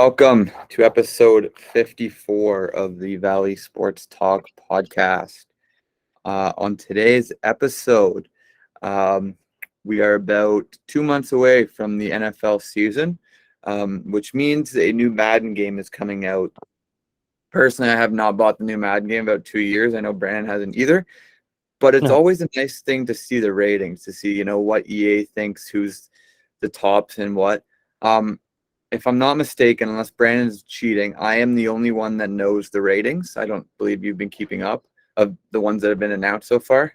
Welcome to episode 54 of the Valley Sports Talk podcast. On today's episode, we are about 2 months away from the NFL season, which means a new Madden game is coming out. Personally, I have not bought the new Madden game about 2 years. I know Brandon hasn't either, but it's No. always a nice thing to see the ratings, to see, what EA thinks, who's the tops and what. If I'm not mistaken, unless Brandon's cheating, I am the only one that knows the ratings. I don't believe you've been keeping up of the ones that have been announced so far.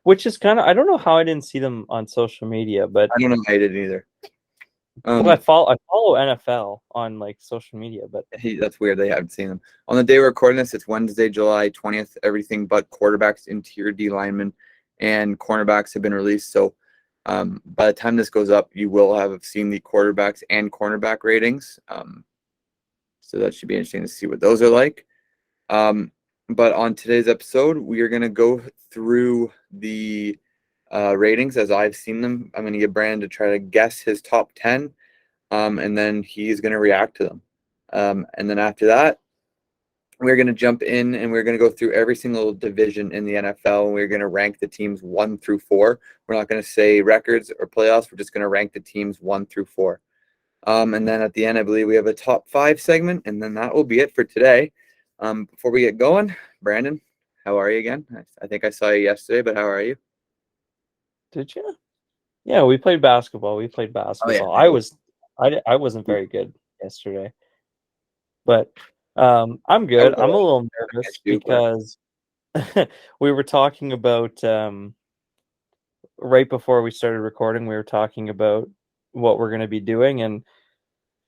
Which is I don't know how I didn't see them on social media, but I don't know how I did either. I follow NFL on social media, but That's weird. They haven't seen them. On the day we're recording this, it's Wednesday, July 20th. Everything but quarterbacks, interior D linemen, and cornerbacks have been released. So by the time this goes up, you will have seen the quarterbacks and cornerback ratings. So that should be interesting to see what those are like. But on today's episode, we are going to go through the ratings as I've seen them. I'm going to get Brandon to try to guess his top 10, and then he's going to react to them. And then after that, we're going to jump in and we're going to go through every single division in the NFL, and we're going to rank the teams 1 through 4. We're not going to say records or playoffs. We're just going to rank the teams 1 through 4. And then at the end, I believe we have a top 5 segment, and then that will be it for today. Before we get going, Brandon, how are you again? I think I saw you yesterday, but how are you? Did you? Yeah, we played basketball. Oh, yeah. I wasn't very good yesterday, but I'm good. I'm a little nervous because we were talking about right before we started recording. We were talking about what we're going to be doing and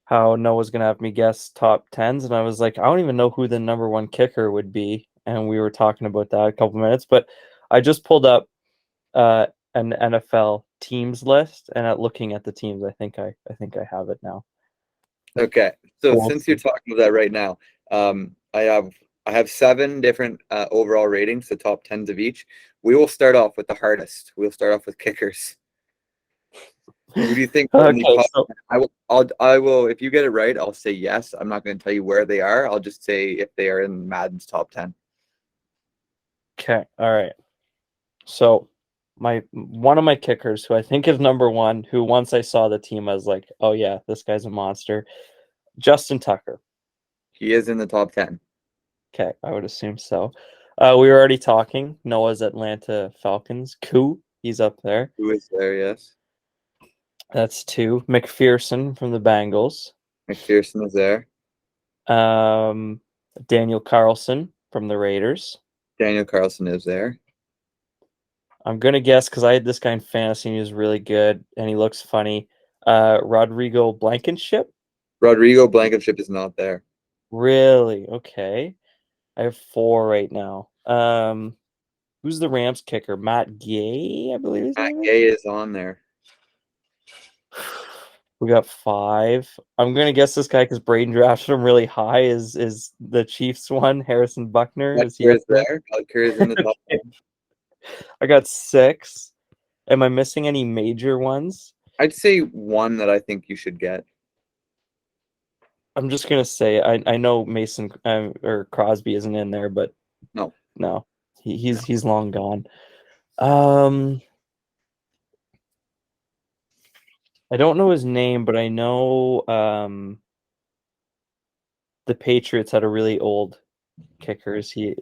how Noah's going to have me guess top 10s, and I was like, I don't even know who the number 1 kicker would be, and we were talking about that a couple minutes. But I just pulled up an NFL teams list, and looking at the teams, I think I have it now. Okay, so since you're talking about that right now, I have 7 different overall ratings, the top 10s of each. We will start off with the hardest. We'll start off with kickers. Who do you think? Okay, I will. If you get it right, I'll say yes. I'm not going to tell you where they are. I'll just say if they are in Madden's top 10. Okay, all right. So one of my kickers, who I think is number 1, who once I saw the team, I was like, oh yeah, this guy's a monster. Justin Tucker. He is in the top 10. Okay, I would assume so. We were already talking. Noah's Atlanta Falcons. He's up there. Who is there? Yes. That's 2. McPherson from the Bengals. McPherson is there. Daniel Carlson from the Raiders. Daniel Carlson is there. I'm going to guess, because I had this guy in fantasy and he was really good and he looks funny. Rodrigo Blankenship? Rodrigo Blankenship is not there. Really? Okay. I have 4 right now. Who's the Rams kicker? Matt Gay, I believe. Matt Gay is on there. We got 5. I'm gonna guess this guy because Braden drafted him really high. Is the Chiefs one? Harrison Buckner. Is he there? Buckner is in the top 10. I got 6. Am I missing any major ones? I'd say one that I think you should get. I'm just gonna say I know Mason or Crosby isn't in there, but no, he's long gone. I don't know his name, but I know the Patriots had a really old kicker. Is he?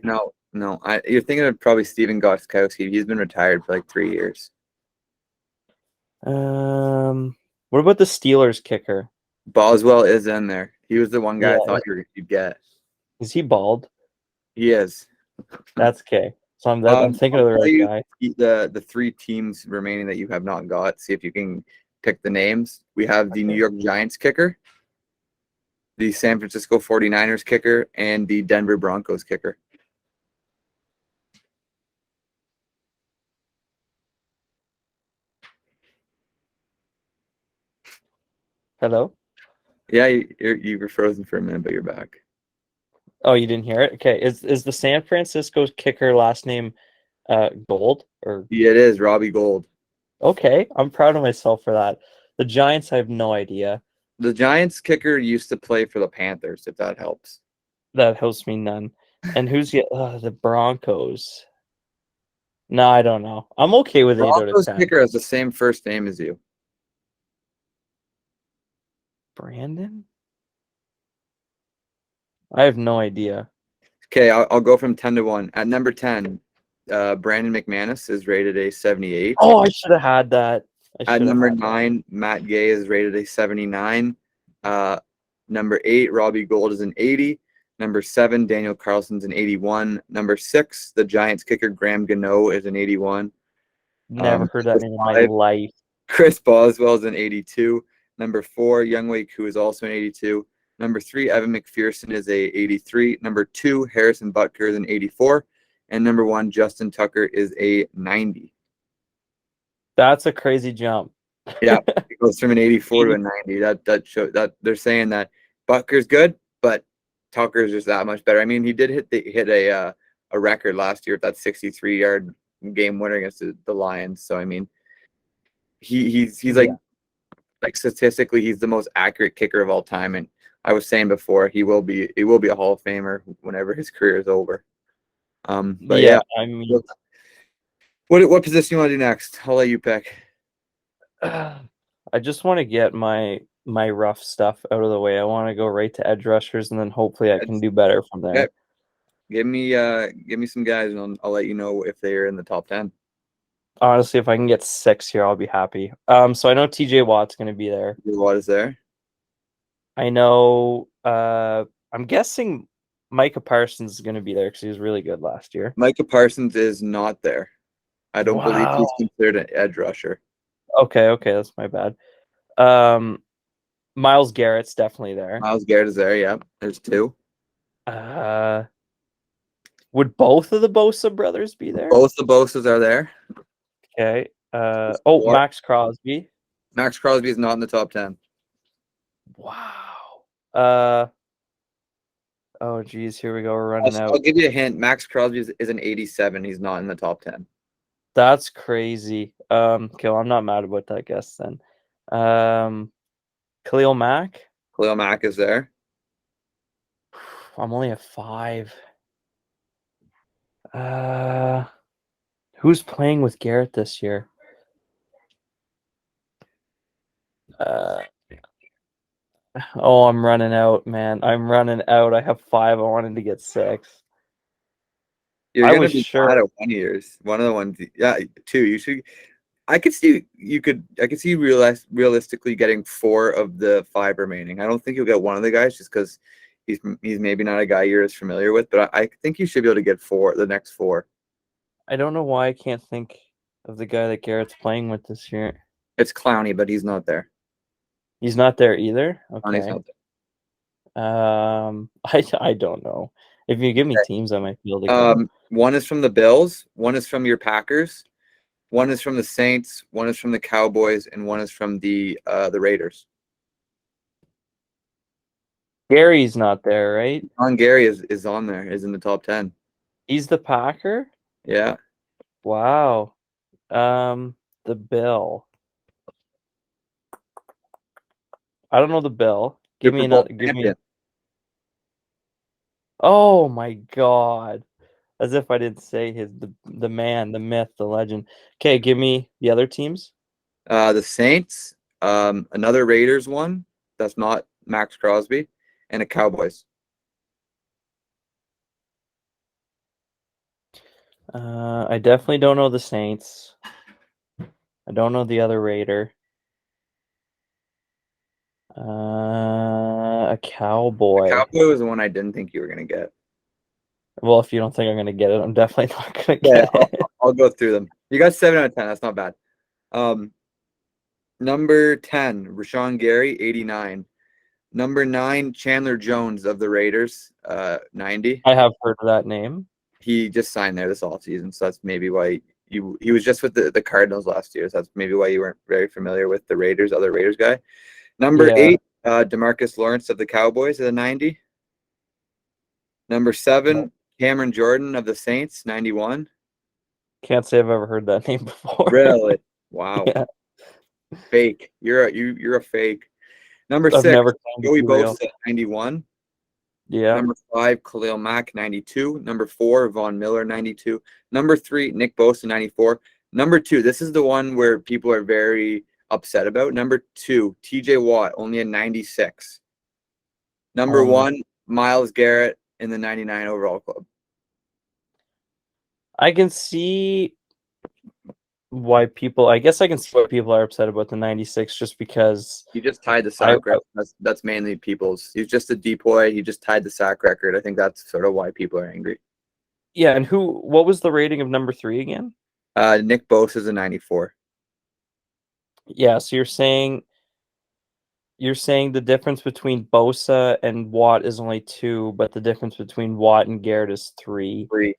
No. You're thinking of probably Steven Gostkowski. He's been retired for like 3 years. What about the Steelers kicker? Boswell is in there. He was the one guy I thought you'd get. Is he bald? He is. That's okay. So I'm thinking of the right guy. The 3 teams remaining that you have not got. See if you can pick the names. We have the New York Giants kicker, the San Francisco 49ers kicker, and the Denver Broncos kicker. Hello? Yeah, you were frozen for a minute, but you're back. Oh, you didn't hear it? Okay. Is the San Francisco kicker last name Gold? Or Yeah, it is Robbie Gould. Okay, I'm proud of myself for that. The Giants, I have no idea. The Giants kicker used to play for the Panthers, if that helps. That helps me none. And who's the Broncos? No, I don't know. I'm okay with 8 out of Broncos 10. kicker has the same first name as you. Brandon? I have no idea. Okay, I'll go from 10 to 1. At number 10, Brandon McManus is rated a 78. Oh, I should have had that. At number 9, Matt Gay is rated a 79. Number 8, Robbie Gould is an 80. Number 7, Daniel Carlson's an 81. Number 6, the Giants kicker Graham Gano is an 81. Never heard that name in my life. Chris Boswell is an 82. Number 4, Youngwei Koo is also an 82. Number 3, Evan McPherson is a 83. Number 2, Harrison Butker is an 84. And number 1, Justin Tucker is a 90. That's a crazy jump. Yeah, it goes from an 84 to a 90. That show that they're saying that Butker's good, but Tucker's just that much better. I mean, he did hit a record last year with that 63-yard game winner against the Lions. So I mean, he's like statistically, he's the most accurate kicker of all time. And I was saying before, he will be a Hall of Famer whenever his career is over. But yeah, I mean, what position you want to do next? I'll let you pick. I just want to get my rough stuff out of the way. I want to go right to edge rushers, and then hopefully I can do better from there. Okay. Give me some guys, and I'll let you know if they are in the top 10. Honestly, if I can get 6 here, I'll be happy. So I know TJ Watt's going to be there. Watt is there. I know. I'm guessing Micah Parsons is going to be there because he was really good last year. Micah Parsons is not there. I don't believe he's considered an edge rusher. Okay, that's my bad. Myles Garrett's definitely there. Myles Garrett is there. Yeah, there's 2. Would both of the Bosa brothers be there? Both the Bosas are there. Okay. Max Crosby. Max Crosby is not in the top 10. Wow. Oh, geez, here we go. We're running out. I'll give you a hint. Max Crosby is an 87. He's not in the top 10. That's crazy. Okay, well, I'm not mad about that guess then. Khalil Mack. Khalil Mack is there. I'm only at 5. Who's playing with Garrett this year? I'm running out, man. I'm running out. I have 5. I wanted to get 6. You're gonna be bad at 1 years. One of the ones, yeah, 2. You should. I could see realistically getting 4 of the 5 remaining. I don't think you'll get one of the guys just because he's maybe not a guy you're as familiar with, but I think you should be able to get 4, the next 4. I don't know why I can't think of the guy that Garrett's playing with this year. It's Clowney, but he's not there. He's not there either? Okay. Clowney's not there. I don't know. If you give me teams, I might be able to go. One is from the Bills, one is from your Packers, one is from the Saints, one is from the Cowboys, and one is from the Raiders. Gary's not there, right? Gary is on there, is in the top 10. He's the Packer? Yeah. Wow. The Bill. I don't know the Bill. Give me. Oh my God. As if I didn't say the man, the myth, the legend. Okay, give me the other teams. The Saints, another Raiders one that's not Max Crosby, and a Cowboys. I definitely don't know the Saints. I don't know the other Raider. A Cowboy. The Cowboy was the one I didn't think you were gonna get. Well, if you don't think I'm gonna get it, I'm definitely not gonna get it. I'll go through them. You got 7 out of 10. That's not bad. Number 10, Rashawn Gary, 89. Number 9, Chandler Jones of the Raiders, 90. I have heard of that name. He just signed there this offseason, so that's maybe why he was just with the Cardinals last year. So that's maybe why you weren't very familiar with the other Raiders guy. Number 8, DeMarcus Lawrence of the Cowboys at a 90. Number 7, Cameron Jordan of the Saints, 91. Can't say I've ever heard that name before. Really? Wow. Yeah. Fake. You're a fake. Number I've 6, never claimed to Joey be real. Bosa, 91. Yeah. Number 5, Khalil Mack, 92. Number 4, Von Miller, 92. Number 3, Nick Bosa, 94. Number 2, this is the one where people are very upset about. Number 2, TJ Watt, only a 96. Number Only. 1, Myles Garrett in the 99 overall club. I can see why people. I guess I can see why people are upset about the 96, just because He just tied the sack record. That's mainly people's. He's just a depoy. He just tied the sack record. I think that's sort of why people are angry. Yeah, and what was the rating of number 3 again? Nick Bosa is a 94. Yeah, so you're saying the difference between Bosa and Watt is only 2, but the difference between Watt and Garrett is 3. 3.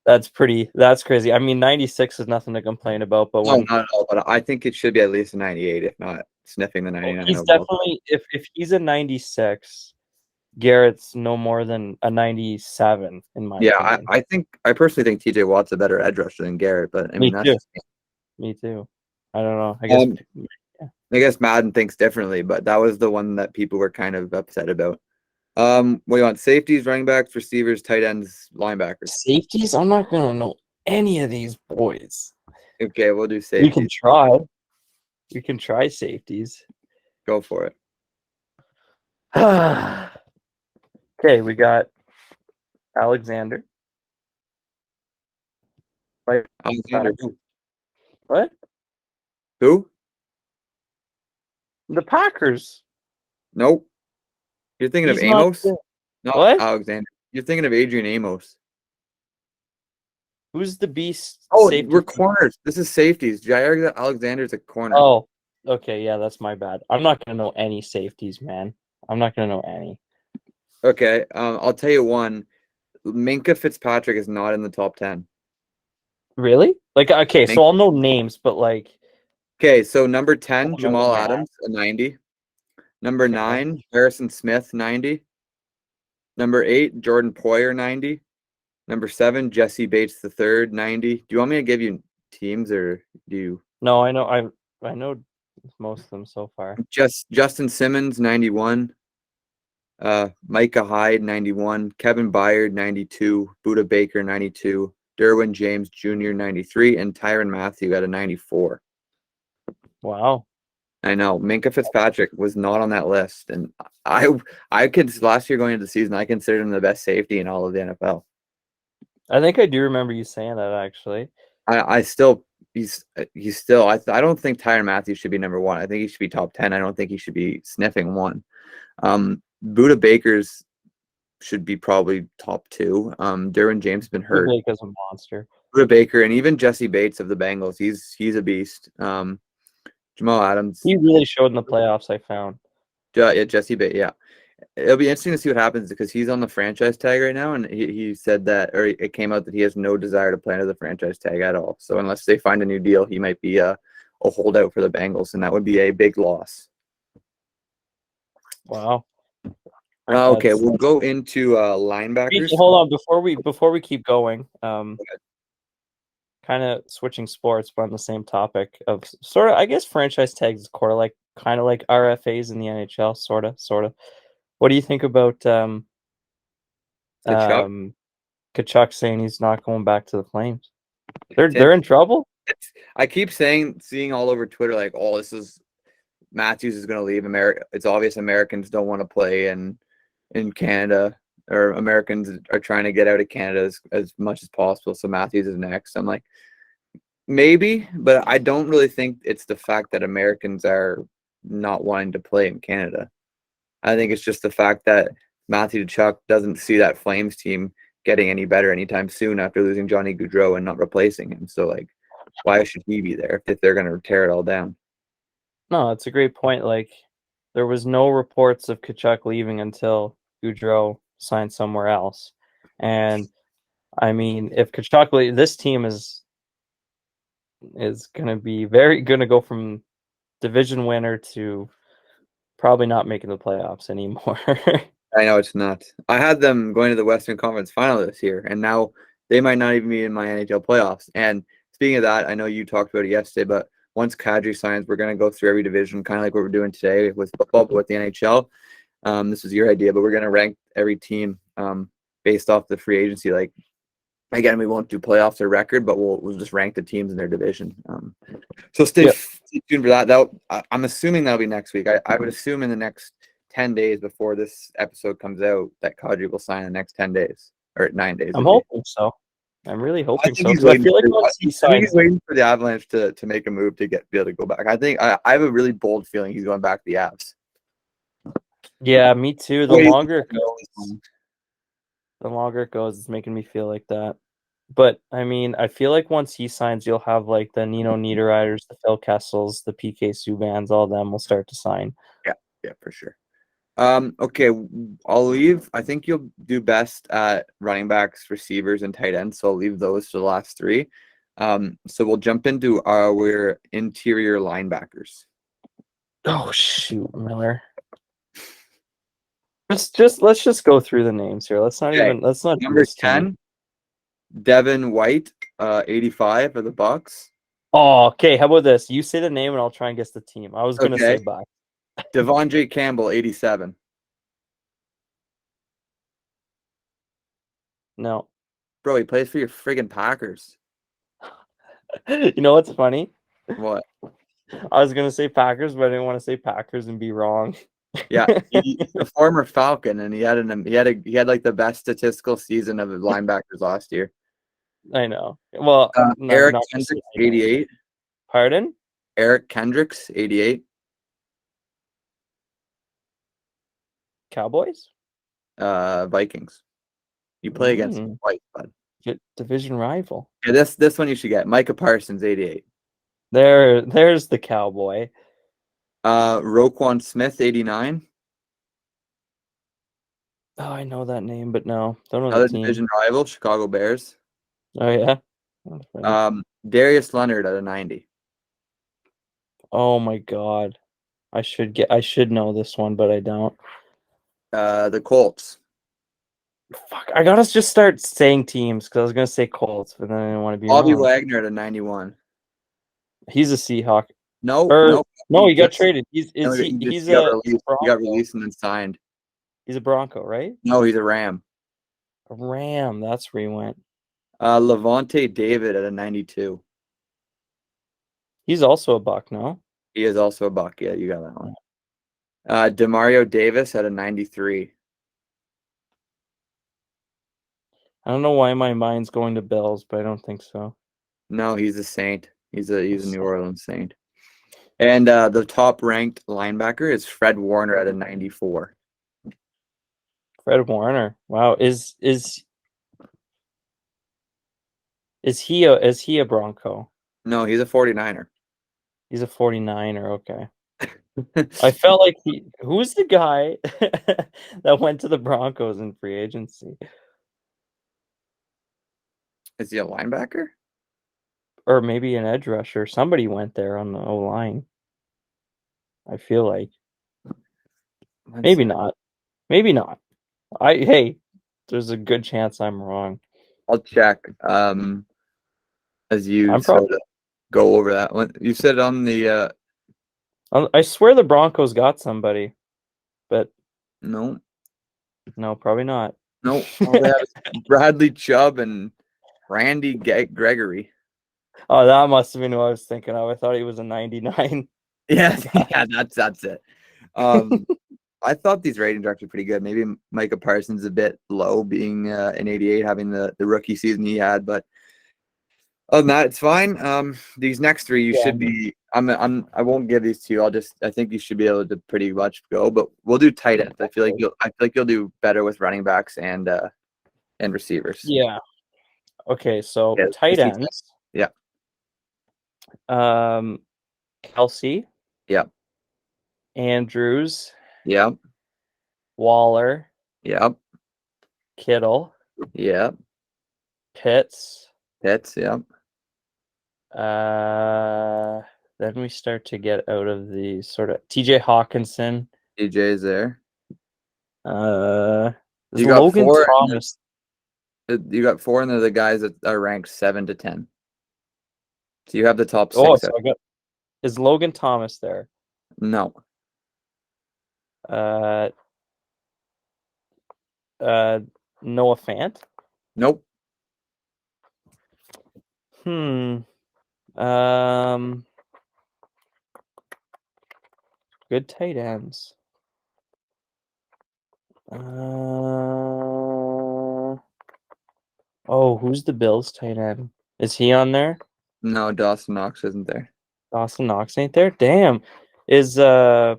That's crazy. I mean, 96 is nothing to complain about, but No, not at all. But I think it should be at least a 98, if not sniffing the 99. he's definitely, if he's a 96, Garrett's no more than a 97 in my opinion. I personally think TJ Watt's a better edge rusher than Garrett, but I mean that's just me too. I don't know. I guess Madden thinks differently, but that was the one that people were kind of upset about. What do you want? Safeties, running backs, receivers, tight ends, linebackers. Safeties? I'm not gonna know any of these boys. Okay, we'll do safeties. You can try. You can try safeties. Go for it. Okay, we got Alexander. Right. Alexander. What? Who? The Packers. Nope. You're thinking of Amos? Not what? Alexander. You're thinking of Adrian Amos. Who's the beast? Oh, we're corners. This is safeties. Jair Alexander's a corner. Oh, okay. Yeah, that's my bad. I'm not going to know any safeties, man. I'm not going to know any. Okay. I'll tell you one. Minkah Fitzpatrick is not in the top 10. Really? Like, okay, so I'll know names, but like. Okay, so number 10, Jamal Adams, a 90. Number 9, Harrison Smith, 90. Number 8, Jordan Poyer, 90. Number 7, Jesse Bates III, 90. Do you want me to give you teams, or do you? No, I know. I know most of them so far. Justin Simmons, 91. Micah Hyde, 91. Kevin Byard, 92. Buda Baker, 92. Derwin James Jr., 93. And Tyrann Mathieu got a 94. Wow. I know. Minkah Fitzpatrick was not on that list. And I could, last year going into the season, I considered him the best safety in all of the NFL. I think I do remember you saying that, actually. He's still, I don't think Tyrann Mathieu should be number 1. I think he should be top 10. I don't think he should be sniffing 1. Buda Baker's should be probably top 2. Derwin James has been hurt. Buda Baker's a monster. Buda Baker and even Jesse Bates of the Bengals, he's a beast. Jamal Adams. He really showed in the playoffs, I found. Yeah, Jesse Bates, yeah. It'll be interesting to see what happens because he's on the franchise tag right now, and he said that, or it came out that he has no desire to play under the franchise tag at all. So unless they find a new deal, he might be a holdout for the Bengals, and that would be a big loss. Wow. Okay, we'll go into linebackers. Hold on, before we keep going. Kind of switching sports, but on the same topic of sort of, I guess franchise tags is kind of like RFAs in the NHL, sort of. What do you think about Kachuk saying he's not going back to the Flames? They're in trouble. I keep seeing all over Twitter like, oh, this is Matthews is going to leave America. It's obvious Americans don't want to play in Canada, or Americans are trying to get out of Canada as much as possible. So Matthews is next. I'm like, maybe, but I don't really think it's the fact that Americans are not wanting to play in Canada. I think it's just the fact that Matthew Tkachuk doesn't see that Flames team getting any better anytime soon after losing Johnny Gaudreau and not replacing him. So, like, why should he be there if they're going to tear it all down? No, it's a great point. Like, there was no reports of Tkachuk leaving until Gaudreau signed somewhere else. And, I mean, if Tkachuk this team is going to be going to go from division winner to probably not making the playoffs anymore. I know it's not. I had them going to the Western Conference Final this year, and now they might not even be in my NHL playoffs. And speaking of that, I know you talked about it yesterday, but once Kadri signs, we're going to go through every division, kind of like what we're doing today with football, but with the NHL. This was your idea, but we're going to rank every team based off the free agency. Like, again, we won't do playoffs or record, but we'll just rank the teams in their division. So stay tuned for that. I'm assuming that'll be next week. I would assume in the next 10 days before this episode comes out that Kadri will sign in the next 10 days or 9 days. I'm hoping so. I'm really hoping so. I think he's waiting for the Avalanche to make a move to be able to go back. I think I have a really bold feeling he's going back to the Avs. Yeah, me too. The longer it goes, it's making me feel like that. But I mean, I feel like once he signs, you'll have like the Nino Niederreiters, the Phil Kessels, the PK Subbans, all of them will start to sign. Yeah, for sure. Okay, I'll leave. I think you'll do best at running backs, receivers, and tight ends. So I'll leave those to the last three. So we'll jump into our interior linebackers. Oh shoot, Miller. Let's just go through the names here. Let's not number 10, Devin White, 85 of the Bucks. Oh, okay. How about this? You say the name and I'll try and guess the team. I was gonna say Bucks. Devondre Campbell, 87. No. Bro, he plays for your friggin' Packers. You know what's funny? What? I was gonna say Packers, but I didn't want to say Packers and be wrong. Yeah, he's a former Falcon, and he had like the best statistical season of the linebackers last year. I know. Well, Eric Kendricks, 88. Pardon? Eric Kendricks, 88. Cowboys? Vikings. You play against White, bud. Get division rival. Yeah, this one you should get. Micah Parsons, 88. There's the Cowboy. Roquan Smith, 89. Oh, I know that name, but no, don't know Another the team. division rival, Chicago Bears. Oh yeah. Darius Leonard at a 90. Oh my God, I should know this one, but I don't. The Colts. Fuck, I gotta just start saying teams because I was gonna say Colts, but then I didn't want to be Bobby wrong. Wagner at a 91. He's a Seahawk. No, he got traded. He got released and then signed. He's a Bronco, right? No, he's a Ram. A Ram. That's where he went. Levante David at a 92. He's also a Buck, no? He is also a Buck. Yeah, you got that one. Demario Davis at a 93. I don't know why my mind's going to Bills, but I don't think so. No, he's a Saint. He's a New Orleans Saint. And the top ranked linebacker is Fred Warner at a 94. Fred Warner. Wow. Is he a Bronco? No, he's a 49er. He's a 49er, okay. I felt like who's the guy that went to the Broncos in free agency? Is he a linebacker? Or maybe an edge rusher. Somebody went there on the O-line. I feel like. Maybe not. Maybe not. There's a good chance I'm wrong. I'll check. As you go over that one. You said on the I swear the Broncos got somebody, but no, probably not. No, all they have is Bradley Chubb and Randy Gregory. Oh, that must have been what I was thinking of. I thought he was a 99. Yeah, that's it. I thought these ratings are actually pretty good. Maybe Micah Parsons a bit low, being an 88, having the rookie season he had, but other than that, it's fine. These next three, you should be. I won't give these to you. I think you should be able to pretty much go. But we'll do tight ends. I feel like you'll do better with running backs and receivers. Yeah. Okay, so tight ends. Yeah. Kelsey. Yeah. Andrews. Yeah. Waller. Yeah. Kittle. Yeah. Pitts. Yeah. Then we start to get out of the sort of TJ Hawkinson. TJ's there. You got Logan Thomas. You got four, and they're the guys that are ranked 7 to 10. So you have the top 6. So Is Logan Thomas there? No. Noah Fant? Nope. Good tight ends. Who's the Bills tight end? Is he on there? No, Dawson Knox isn't there. Dawson Knox ain't there? Damn. Is damn.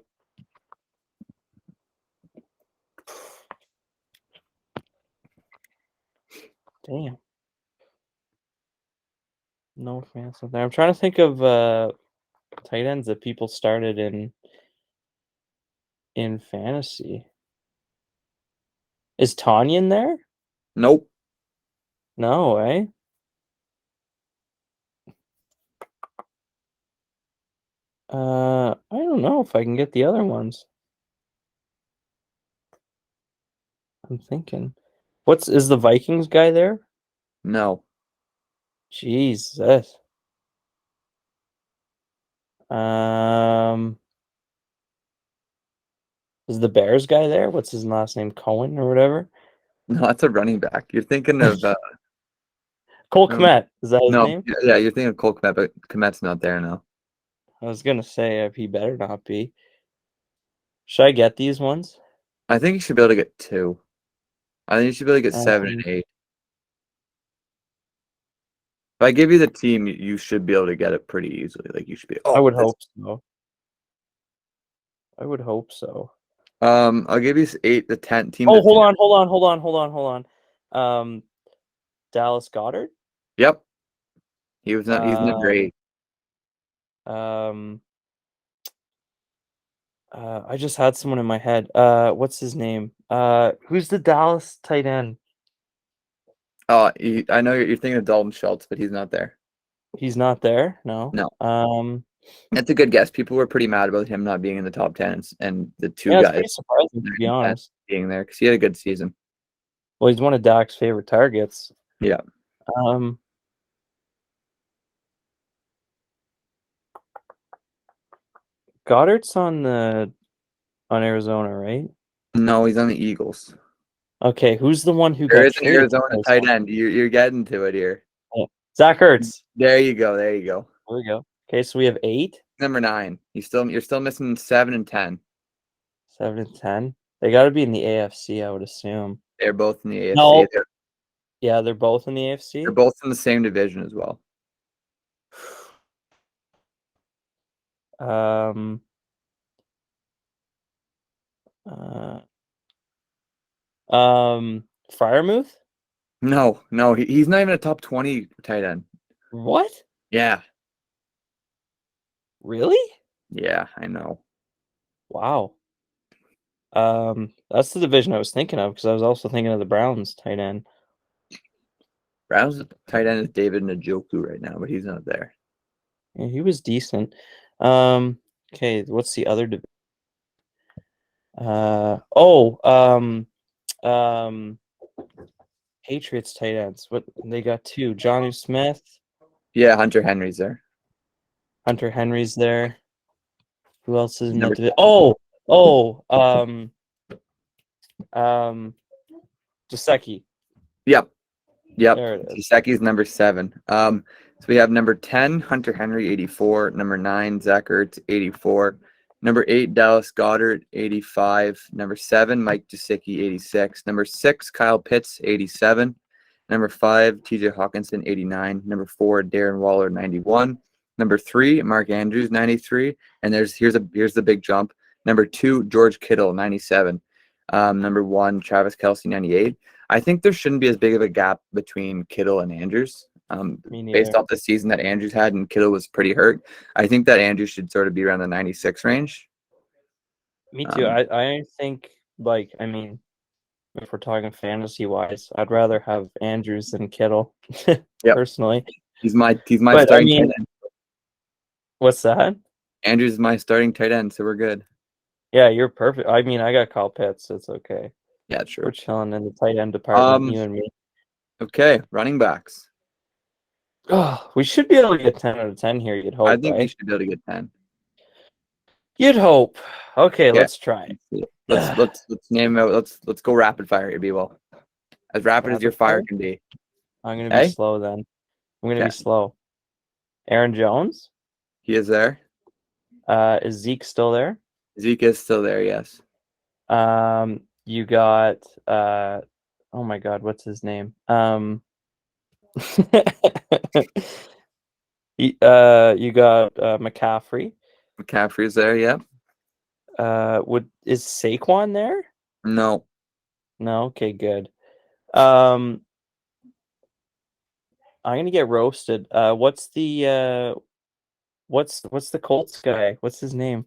No fans there. I'm trying to think of tight ends that people started in fantasy. Is Tanyan there? Nope. No, eh? I don't know if I can get the other ones. I'm thinking. Is the Vikings guy there? No. Jesus. Is the Bears guy there? What's his last name? Cohen or whatever? No, that's a running back. You're thinking of Cole Kmet. Is that his no. name? Yeah, you're thinking of Cole Kmet, but Kmet's not there now. I was gonna say he better not be. Should I get these ones? I think you should be able to get 2. I think you should be able to get 7 and 8. If I give you the team, you should be able to get it pretty easily. Like you should be. I would hope so. I would hope so. I'll give you 8, the 10 team. Oh, hold on. Dallas Goedert. Yep. He's not great. I just had someone in my head. What's his name? Who's the Dallas tight end? Oh, I know you're thinking of Dalton Schultz, but he's not there. He's not there. No. No. That's a good guess. People were pretty mad about him not being in the top 10 and the 2 yeah, guys. It's pretty surprising, to be honest, being there because he had a good season. Well, he's one of Dak's favorite targets. Yeah. Goddard's on Arizona, right? No, he's on the Eagles. Okay, who's the one who There got is an traded? Arizona tight end. You're getting to it here. Oh, Zach Ertz. There you go. There you go. There we go. Okay, so we have 8. Number 9. You're still missing 7 and 10. 7 and 10. They got to be in the AFC, I would assume. They're both in the AFC. No. Yeah, they're both in the AFC. They're both in the same division as well. Freiermuth? No, he's not even a top 20 tight end. What? Yeah. Really? Yeah, I know. Wow. That's the division I was thinking of because I was also thinking of the Browns tight end. Browns tight end is David Njoku right now, but he's not there. Yeah, he was decent. Okay, what's the other division? Patriots tight ends. What they got 2. Jonnu Smith. Yeah, Hunter Henry's there. Hunter Henry's there. Who else is in that division? Gesicki. Yep. There it is. Gesicki's number 7. So we have number 10, Hunter Henry, 84. Number 9, Zach Ertz, 84. Number 8, Dallas Goedert, 85. Number 7, Mike Gesicki, 86. Number 6, Kyle Pitts, 87. Number 5, TJ Hawkinson, 89. Number 4, Darren Waller, 91. Number 3, Mark Andrews, 93. And here's the big jump. Number 2, George Kittle, 97. Number 1, Travis Kelce, 98. I think there shouldn't be as big of a gap between Kittle and Andrews. Based off the season that Andrews had and Kittle was pretty hurt. I think that Andrews should sort of be around the 96 range. Me too. I think, if we're talking fantasy-wise, I'd rather have Andrews than Kittle, personally. He's my starting tight end. What's that? Andrews is my starting tight end, so we're good. Yeah, you're perfect. I got Kyle Pitts, so it's okay. Yeah, true. We're chilling in the tight end department, you and me. Okay, running backs. Oh, we should be able to get 10 out of 10 here, you'd hope. I think we should be able to get 10. You'd hope. Okay, Yeah. let's try it. Let's name out. Let's go rapid fire here, B-Ball. As rapid as your Rapid fire fire? can be. I'm gonna be Hey? slow then. I'm gonna Yeah. be slow. Aaron Jones? He is there. Is Zeke still there? Zeke is still there, yes. You got oh my God, what's his name? You got McCaffrey. McCaffrey's there, yep. Is Saquon there? No. No, okay, good. I'm gonna get roasted. What's the Colts guy? What's his name?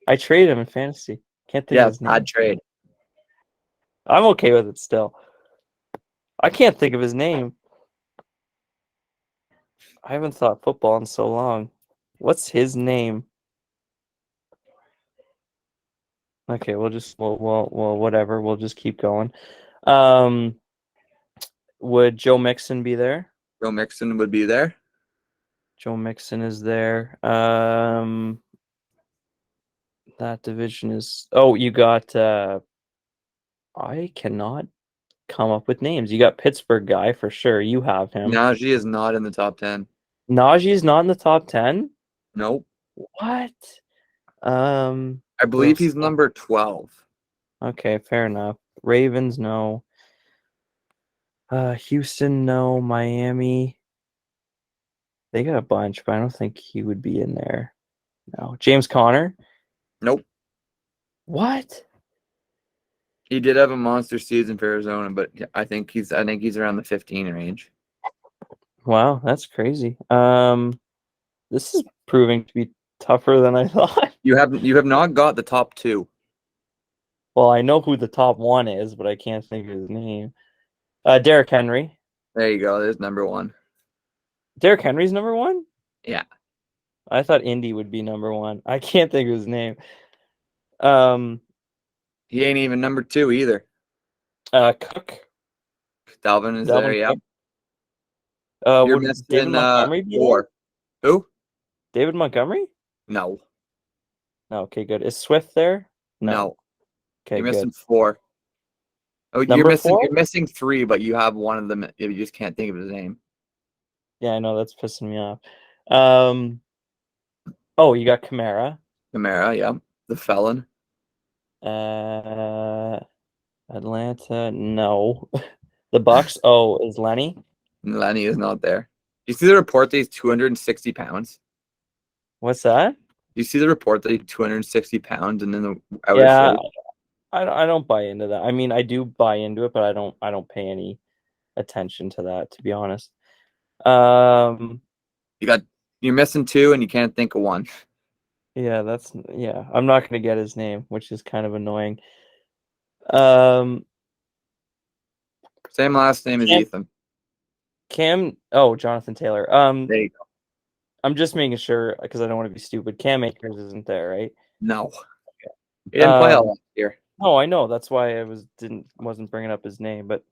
I traded him in fantasy. Can't think of Yeah, his name. bad trade. I'm okay with it still. I can't think of his name. I haven't thought football in so long. What's his name? Okay, we'll whatever. We'll just keep going. Um, would Joe Mixon be there? Joe Mixon would be there. Joe Mixon is there. That division is. Oh, you got. I cannot come up with names. You got Pittsburgh guy for sure. You have him. Najee is not in the top 10. Najee's not in the top 10. Nope. What? I believe he's number 12. Okay, fair enough. Ravens, no. Houston, no. Miami, they got a bunch, but I don't think he would be in there. No. James Conner? Nope. What? He did have a monster season for Arizona, but I think he's around the 15 range. Wow, that's crazy. This is proving to be tougher than I thought. You have not got the top 2. Well, I know who the top 1 is, but I can't think of his name. Derrick Henry. There you go. There's number 1. Derrick Henry's number 1? Yeah. I thought Indy would be number 1. I can't think of his name. He ain't even number 2 either. Cook. Dalvin is Dalvin there, yeah. Cook. You're Would missing David Montgomery be 4. there? Who? David Montgomery? No. No, okay, good. Is Swift there? No. Okay, You're missing good. 4. Oh, Number 4? You're missing 3, but you have one of them. You just can't think of his name. Yeah, I know that's pissing me off. Oh, you got Kamara. Kamara, yeah. The felon. Atlanta, no. The Bucks. Oh, is Lenny? Lenny is not there. You see the report that he's 260 pounds? What's that? You see the report that he's 260 pounds and then the outer Yeah, shape? I don't buy into that. I mean, I do buy into it, but I don't pay any attention to that, to be honest. You're missing 2 and you can't think of 1. Yeah, I'm not gonna get his name, which is kind of annoying. Um, Same last name as Ethan. Jonathan Taylor. There you go. I'm just making sure because I don't want to be stupid. Cam Akers isn't there, right? No. He didn't play all last year. No, I know. That's why I wasn't bringing up his name, but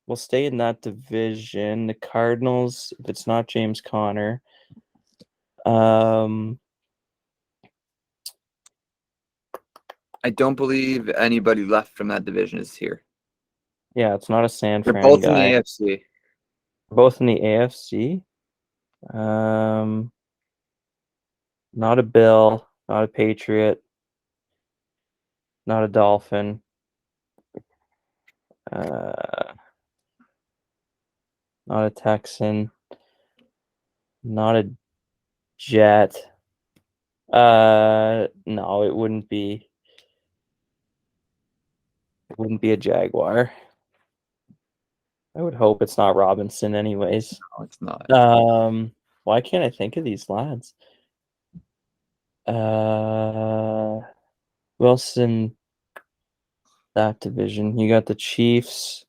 we'll stay in that division. The Cardinals, if it's not James Conner. I don't believe anybody left from that division is here. Yeah, it's not a San They're Fran both guy. in the AFC. Both in the AFC. Not a Bill, not a Patriot, not a Dolphin. Not a Texan. Not a Jet. No, it wouldn't be. It wouldn't be a Jaguar. I would hope it's not Robinson, anyways. No, it's not. Why can't I think of these lads? Wilson, that division. You got the Chiefs,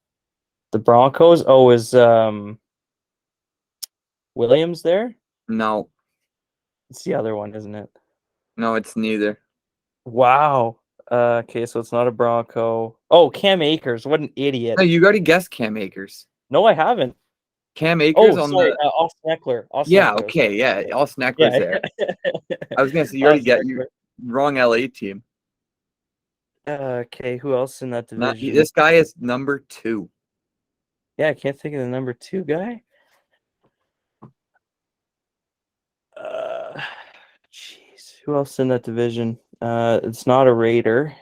the Broncos. Oh, is Williams there? No. It's the other one, isn't it? No, it's neither. Wow. Okay, so it's not a Bronco. Oh, Cam Akers. What an idiot. No, you already guessed Cam Akers. No, I haven't. Cam Akers Austin Eckler. Yeah, okay, yeah. Austin Eckler's there. I was gonna say you wrong LA team. Okay, who else in that division? This guy is number 2. Yeah, I can't think of the number 2 guy. Jeez, who else in that division? It's not a Raider.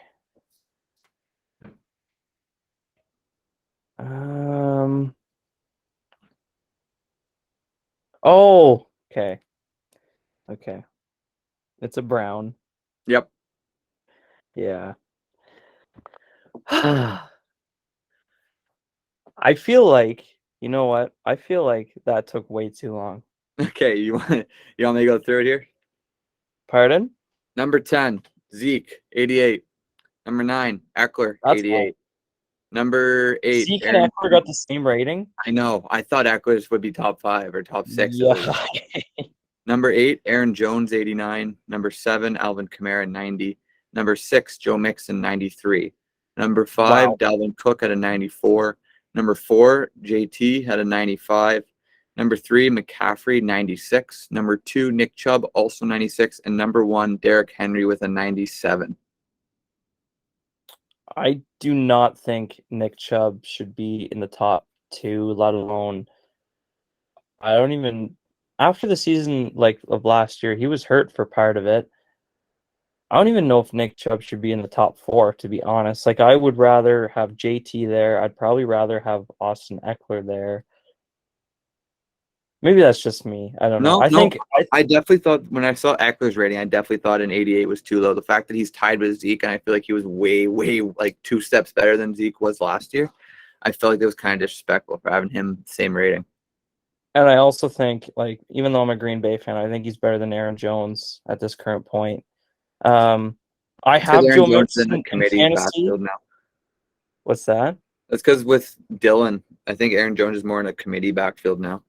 Oh, okay. Okay. It's a Brown. Yep. Yeah. I feel like, you know what? I feel like that took way too long. Okay, you want me to go through it here? Pardon? Number 10, Zeke, 88. Number 9, Eckler, That's 88. Number 8, Zeke and Aaron. Eckler got the same rating? I know. I thought Eckler's would be top 5 or top 6 at Yeah. least. Number 8, Aaron Jones, 89. Number 7, Alvin Kamara, 90. Number 6, Joe Mixon, 93. Number 5, Wow. Dalvin Cook at a 94. Number 4, JT had a 95. Number 3, McCaffrey, 96. Number 2, Nick Chubb, also 96. And number 1, Derrick Henry with a 97. I do not think Nick Chubb should be in the top 2, let alone I don't even after the season of last year, he was hurt for part of it. I don't even know if Nick Chubb should be in the top 4, to be honest. Like, I would rather have JT there. I'd probably rather have Austin Eckler there. Maybe that's just me. I don't know. I definitely thought when I saw Eckler's rating, I definitely thought an 88 was too low. The fact that he's tied with Zeke, and I feel like he was way, way 2 steps better than Zeke was last year. I felt like it was kind of disrespectful for having him same rating. And I also think, even though I'm a Green Bay fan, I think he's better than Aaron Jones at this current point. I have Joe Mixon in committee backfield now. What's that? That's because with Dylan, I think Aaron Jones is more in a committee backfield now.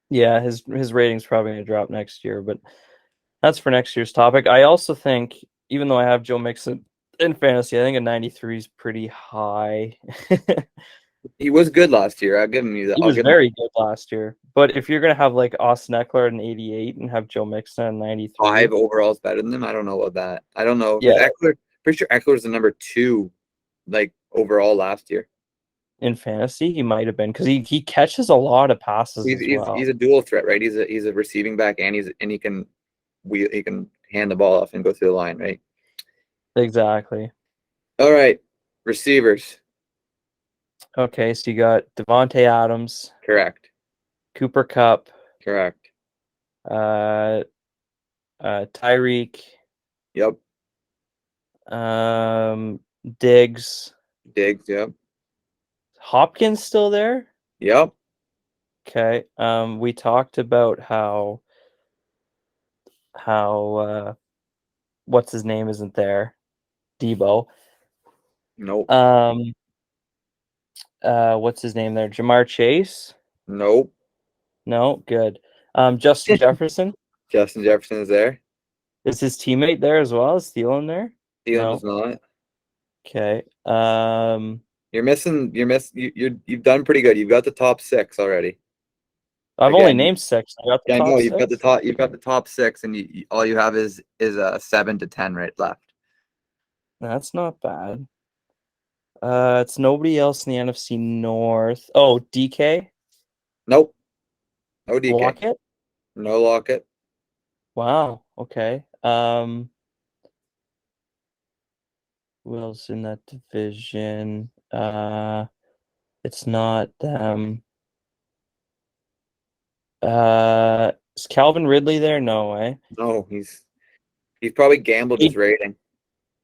Yeah, his rating's probably going to drop next year, but that's for next year's topic. I also think, even though I have Joe Mixon in fantasy, I think a 93 is pretty high. He was good last year. I'll give him you that. He was very good last year. But if you're going to have Austin Eckler at an 88 and have Joe Mixon at 93. 5 overall is better than him. I don't know about that. I don't know. Yeah. Pretty sure Eckler's the number 2 overall last year. In fantasy, he might have been because he catches a lot of passes as well. He's a dual threat, right? He's a receiving back and he can hand the ball off and go through the line, right? Exactly. All right, receivers. Okay, so you got Devontae Adams. Correct. Cooper Kupp. Correct. Tyreek. Yep. Diggs. Yep. Hopkins still there? Yep. Okay. We talked about how what's his name isn't there? Debo. Nope. What's his name there? Jamar Chase? Nope. No, good. Justin Jefferson? Justin Jefferson is there. Is his teammate there as well? Is Thielen there? Thielen's not. Okay. You've done pretty good. You've got the top 6 already. I've only named 6. I got the top 6. You've got the top 6, and all you have is 7 to 10 right left. That's not bad. It's nobody else in the NFC North. Oh, DK? Nope. No DK. Lockett? No Lockett. Wow. Okay. Who else in that division? It's not them. Is Calvin Ridley there? No way. No, he's probably gambled his rating.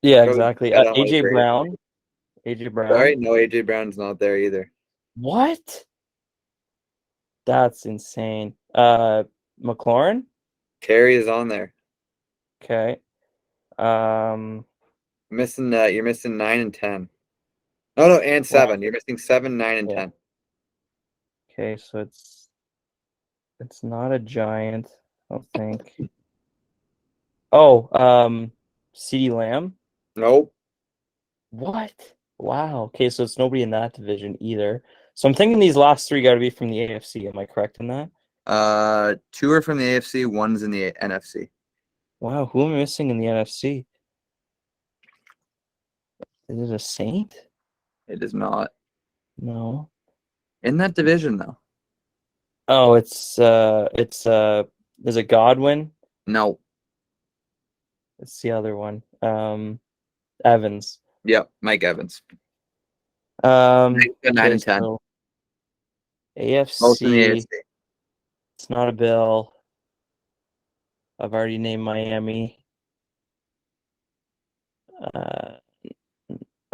Yeah, exactly. AJ Brown. AJ Brown. Sorry, no, AJ Brown's not there either. What? That's insane. McLaurin? Terry is on there. Okay. You're missing 9 and 10. No, and 7. Wow. You're missing 7, 9, and 10. Okay, so it's not a Giant, I don't think. Oh, CeeDee Lamb? Nope. What? Wow. Okay, so it's nobody in that division either. So I'm thinking these last 3 got to be from the AFC. Am I correct in that? 2 are from the AFC, 1's in the NFC. Wow, who am I missing in the NFC? Is it a Saint? It is not. No. In that division, though. Oh, is it Godwin? No. It's the other one. Evans. Yep, Mike Evans. Okay, 9 and 10. so Most in the AFC. AFC. It's not a Bill. I've already named Miami.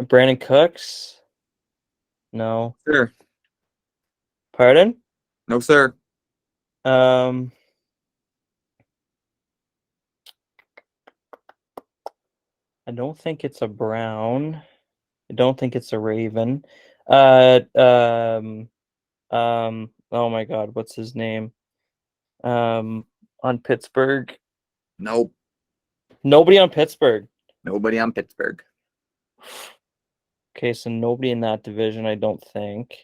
Brandon Cooks? No. Sure. Pardon? No, sir. I don't think it's a Brown. I don't think it's a Raven. Oh my God, what's his name? On Pittsburgh. Nope. Nobody on Pittsburgh. Nobody on Pittsburgh. Okay, so nobody in that division, I don't think.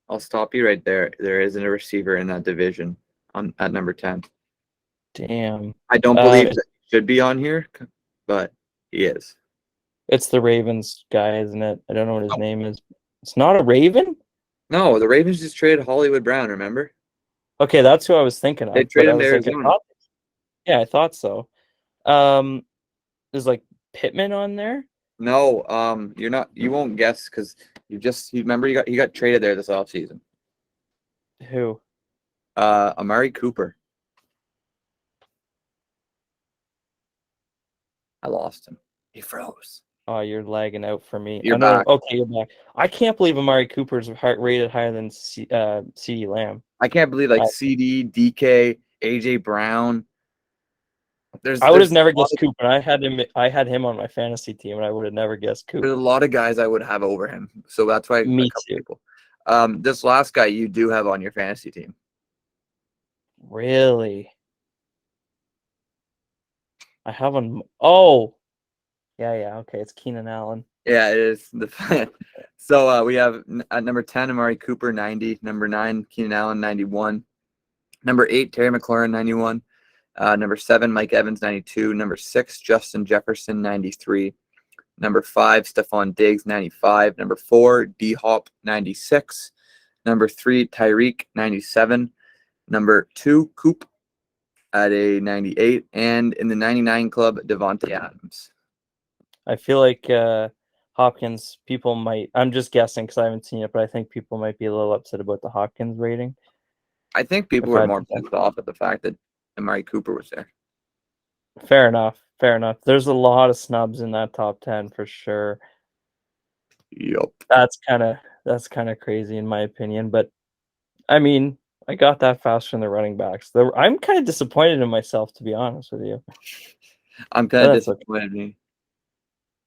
I'll stop you right there. There isn't a receiver in that division at number 10. Damn. I don't believe that he should be on here, but he is. It's the Ravens guy, isn't it? I don't know what his name is. It's not a Raven? No, the Ravens just traded Hollywood Brown, remember? Okay, that's who I was thinking of. They traded him to Arizona. Yeah, I thought so. Is like Pittman on there? No, you're not. You won't guess because you remember he got traded there this offseason. Who? Amari Cooper. I lost him. He froze. Oh, you're lagging out for me. You're back. Okay, you're back. I can't believe Amari Cooper's rated higher than CeeDee Lamb. I can't believe CD, DK, AJ Brown. I would have never guessed Cooper. I had him on my fantasy team, and I would have never guessed Cooper. There's a lot of guys I would have over him, so that's why Me too. people. This last guy you do have on your fantasy team. Really? I have on. Oh, yeah. Okay, it's Keenan Allen. Yeah, it is. So we have at number 10, Amari Cooper, 90. Number 9, Keenan Allen, 91. Number 8, Terry McLaurin, 91. Number 7, Mike Evans, 92. Number 6, Justin Jefferson, 93. Number 5, Stephon Diggs, 95. Number 4, D-Hop, 96. Number 3, Tyreek, 97. Number 2, Coop at a 98. And in the 99 club, Devontae Adams. I feel like Hopkins, people might, I'm just guessing because I haven't seen it, but I think people might be a little upset about the Hopkins rating. I think people were more pissed off at the fact that Amari Cooper was there. Fair enough. There's a lot of snubs in that top 10 for sure. Yep. That's kind of crazy in my opinion, but I mean, I got that fast from the running backs. I'm kind of disappointed in myself, to be honest with you. I'm kind of disappointed in me.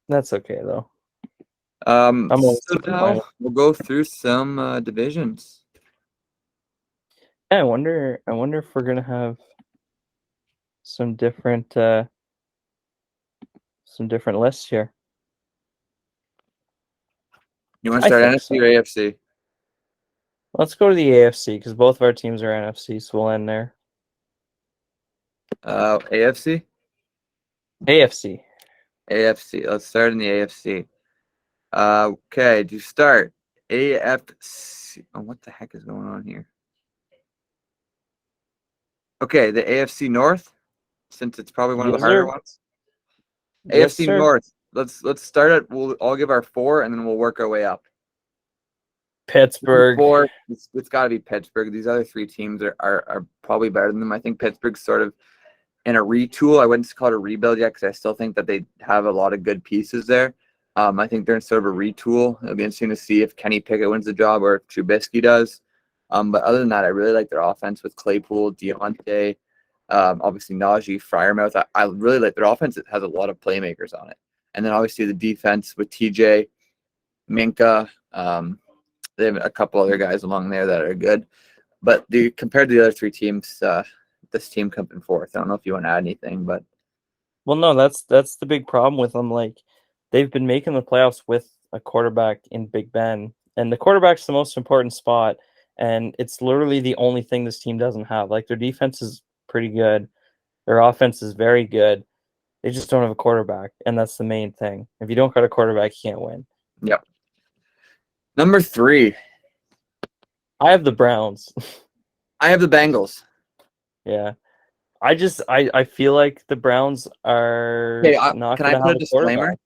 That's okay though. So now we'll go through some divisions. Yeah, I wonder if we're gonna have some different lists here. You want to start NFC or AFC? Let's go to the AFC because both of our teams are NFC, so we'll end there. AFC? AFC. Let's start in the AFC. Okay, to start, AFC. Oh, what the heck is going on here? Okay, the AFC North, since it's probably one of the harder ones. AFC North. Let's start it. We'll all give our 4, and then we'll work our way up. Pittsburgh. 4. It's got to be Pittsburgh. These other 3 teams are probably better than them. I think Pittsburgh's sort of in a retool. I wouldn't call it a rebuild yet because I still think that they have a lot of good pieces there. I think they're in sort of a retool. It'll be interesting to see if Kenny Pickett wins the job or if Trubisky does. But other than that, I really like their offense with Claypool, Deontay, obviously Najee, Freiermuth. I really like their offense. It has a lot of playmakers on it. And then obviously the defense with TJ, Minka. They have a couple other guys along there that are good. But compared to the other 3 teams, this team comes in 4th. I don't know if you want to add anything, but well, no, that's the big problem with them. Like they've been making the playoffs with a quarterback in Big Ben, and the quarterback's the most important spot, and it's literally the only thing this team doesn't have. Like their defense is pretty good. Their offense is very good. They just don't have a quarterback, and that's the main thing. If you don't got a quarterback, you can't win. Yep. Number 3. I have the Browns. I have the Bengals. Yeah. I feel like the Browns are Okay, not can going I to put have a a disclaimer? quarterback.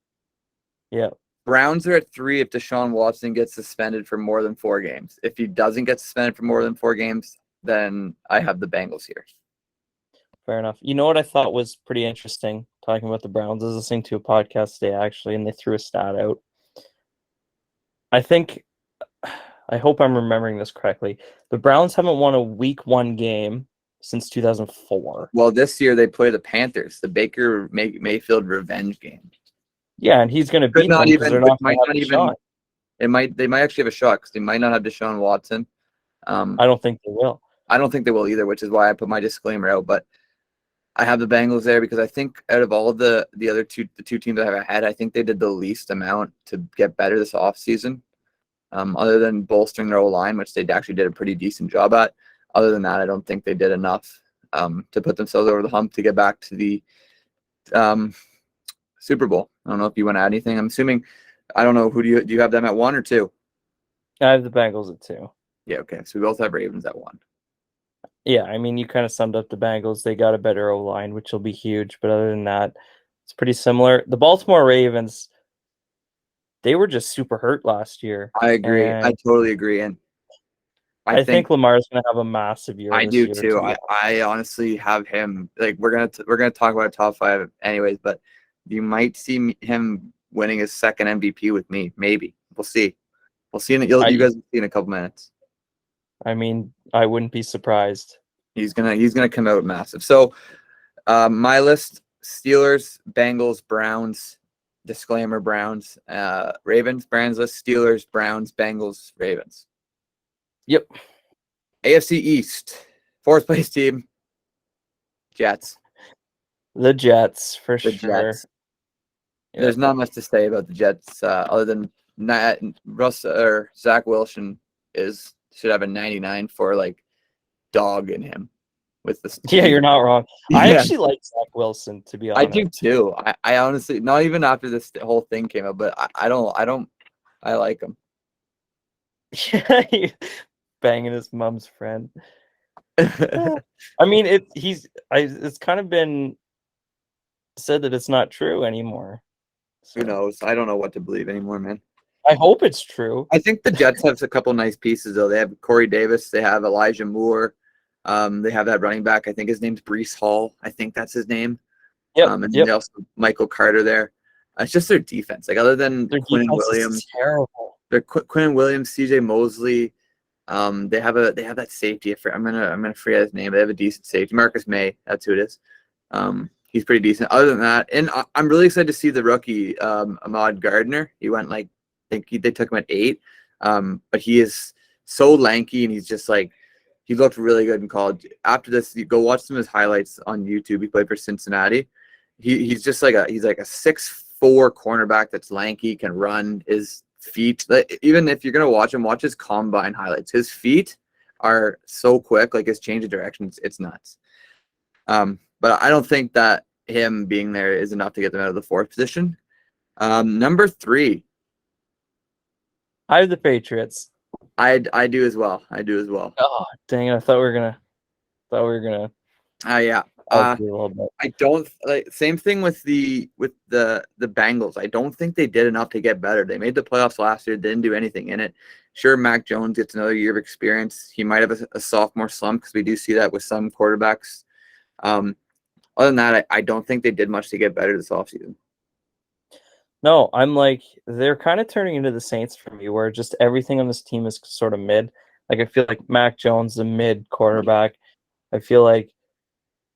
Yeah. Browns are at 3 if Deshaun Watson gets suspended for more than 4 games. If he doesn't get suspended for more than 4 games, then I have the Bengals here. Fair enough. You know what I thought was pretty interesting talking about the Browns? I was listening to a podcast today, actually, and they threw a stat out. I hope I'm remembering this correctly. The Browns haven't won a week 1 game since 2004. Well, this year they play the Panthers, the Baker Mayfield revenge game. Yeah, and he's going to Could beat not them because even, they're which not going might to not have a even, shot. they might actually have a shot because they might not have Deshaun Watson. I don't think they will. I don't think they will either, which is why I put my disclaimer out. But I have the Bengals there because I think out of all of the other two teams I have ahead, I think they did the least amount to get better this offseason. Other than bolstering their O-line, which they actually did a pretty decent job at. Other than that, I don't think they did enough to put themselves over the hump to get back to the Super Bowl. I don't know if you want to add anything. I'm assuming, I don't know, who do you have them at 1 or 2? I have the Bengals at 2. Yeah, okay. So we both have Ravens at 1. Yeah, I mean, you kind of summed up the Bengals. They got a better O-line, which will be huge. But other than that, it's pretty similar. The Baltimore Ravens, they were just super hurt last year. I agree. I totally agree. And I think Lamar's going to have a massive year I this do year, too. I honestly have him, like, we're gonna talk about a top 5 anyways, but you might see him winning his second MVP with me. Maybe. We'll see. We'll see. You guys will see in a couple minutes. I mean, I wouldn't be surprised. He's gonna come out massive. So my list: Steelers, Bengals, Browns. Disclaimer: Browns, Ravens. Browns list: Steelers, Browns, Bengals, Ravens. Yep. AFC East, 4th place team, Jets. The Jets, for The sure. Jets. There's not much to say about the Jets other than Zach Wilson should have a 99 for like dog in him with this. Yeah, you're not wrong. Yeah. I actually like Zach Wilson, to be honest. I do too. I honestly, not even after this whole thing came up, but I like him. Yeah, banging his mom's friend. I mean, it's kind of been said that it's not true anymore. So. Who knows? I don't know what to believe anymore, man. I hope it's true. I think the Jets have a couple nice pieces, though. They have Corey Davis. They have Elijah Moore. They have that running back. I think his name's Breece Hall. I think that's his name. Yep. And they also have Michael Carter there. It's just their defense. Like, other than their Quinn Williams, is terrible. They're Quinn Williams, C.J. Mosley. They have that safety. I'm gonna forget his name. They have a decent safety. Marcus May. That's who it is. He's pretty decent. Other than that, and I'm really excited to see the rookie Ahmad Gardner. He went like, I think they took him at 8. But he is so lanky, and he's just like, he looked really good in college. After this, you go watch some of his highlights on YouTube. He played for Cincinnati. He's just like a 6'4" cornerback that's lanky, can run. His feet, even if you're gonna watch him, watch his combine highlights. His feet are so quick, like his change of direction, it's nuts. But I don't think that him being there is enough to get them out of the 4th position. Number 3. I have the Patriots. I do as well. Oh, dang it! I thought we were gonna. Yeah. I don't like. Same thing with the Bengals. I don't think they did enough to get better. They made the playoffs last year. Didn't do anything in it. Sure, Mac Jones gets another year of experience. He might have a sophomore slump because we do see that with some quarterbacks. Other than that, I don't think they did much to get better this offseason. No, I'm like, they're kind of turning into the Saints for me, where just everything on this team is sort of mid. Like, I feel like Mac Jones, the mid quarterback. I feel like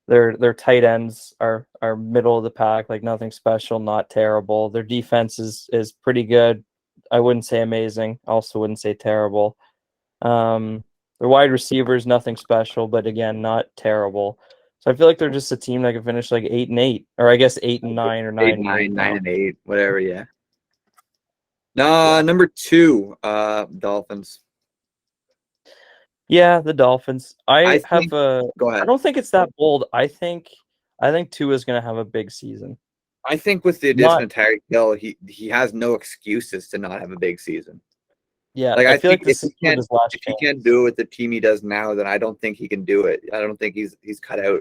their tight ends are middle of the pack, like nothing special, not terrible. Their defense is pretty good. I wouldn't say amazing. Also wouldn't say terrible. Their wide receivers, nothing special, but again, not terrible. So I feel like they're just a team that can finish like 8-8, or I guess 8-9 or 9-8. 9-8, whatever. Yeah. No, number 2, Dolphins. Yeah, the Dolphins. I I have think. Go I ahead. don't think it's that bold. I think Tua is going to have a big season. I think with the addition Not of Tyreek Hill, he has no excuses to not have a big season. Yeah, Like I I feel think like this is sort of his last if he chance. can't do it with the team he does now, then I don't think he can do it. I don't think he's cut out.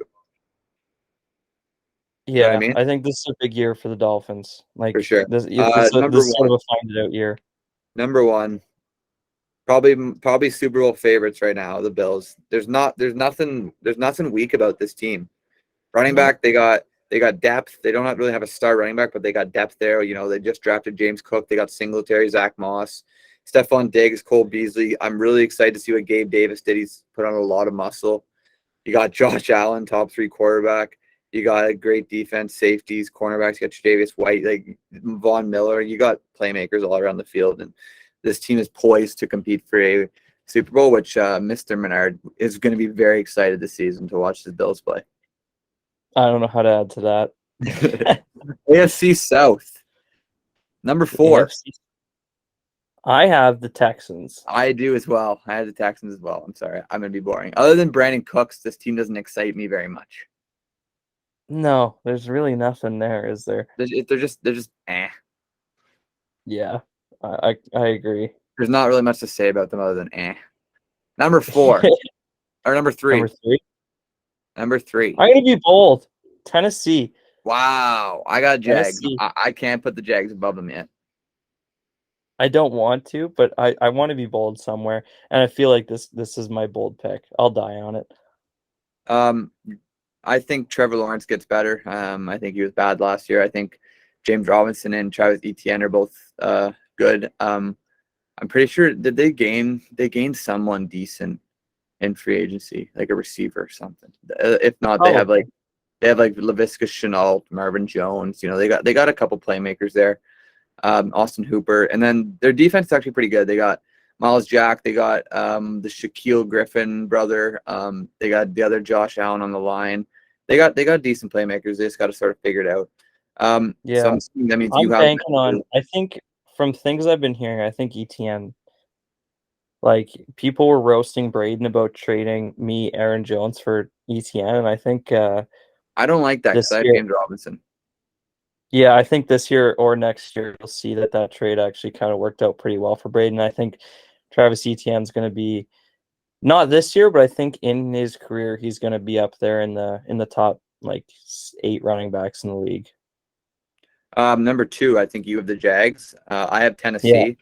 You know what I Yeah, mean? I think this is a big year for the Dolphins. For Like sure. this is sort of a find it out year. Number one, probably Super Bowl favorites right now, the Bills. There's nothing weak about this team. Running No. back, they got depth. They don't really have a star running back, but they got depth there. You know, they just drafted James Cook. They got Singletary, Zach Moss, Stephon Diggs, Cole Beasley. I'm really excited to see what Gabe Davis did. He's put on a lot of muscle. You got Josh Allen, top 3 quarterback. You got a great defense, safeties, cornerbacks. You got Tre'Davious White, like Von Miller. You got playmakers all around the field, and this team is poised to compete for a Super Bowl, which Mr. Menard is going to be very excited this season to watch the Bills play. I don't know how to add to that. AFC South, number 4. AFC. I have the Texans. I do as well. I have the Texans as well. I'm sorry. I'm going to be boring. Other than Brandon Cooks, this team doesn't excite me very much. No, there's really nothing there, is there? They're just eh. Yeah, I agree. There's not really much to say about them other than eh. Number 4 or number 3. Number 3. Number 3. I'm gonna be bold. Tennessee. Wow. I got Jags. Tennessee. I can't put the Jags above them yet. I don't want to, but I want to be bold somewhere, and I feel like this is my bold pick. I'll die on it. Um, I think Trevor Lawrence gets better. I think he was bad last year. I think James Robinson and Travis Etienne are both good. I'm pretty sure they gained someone decent in free agency, like a receiver or something. If not, they have Probably. Laviska Shenault, Marvin Jones. You know, they got a couple playmakers there. Austin Hooper, and then their defense is actually pretty good. They got Miles Jack, they got the Shaquille Griffin brother, they got the other Josh Allen on the line. They got decent playmakers. They just got to sort of figure it out. So Yeah, I'm assuming that means you I'm have. banking on. I think from things I've been hearing, I think ETN. Like people were roasting Braden about trading me Aaron Jones for ETN, and I think I don't like that because this I have year, James Robinson. yeah, I think this year or next year you'll see that trade actually kind of worked out pretty well for Braden. I think Travis Etienne's going to be not this year, but I think in his career he's going to be up there in the top like 8 running backs in the league. Number 2, I think you have the Jags. I have Yeah, Tennessee.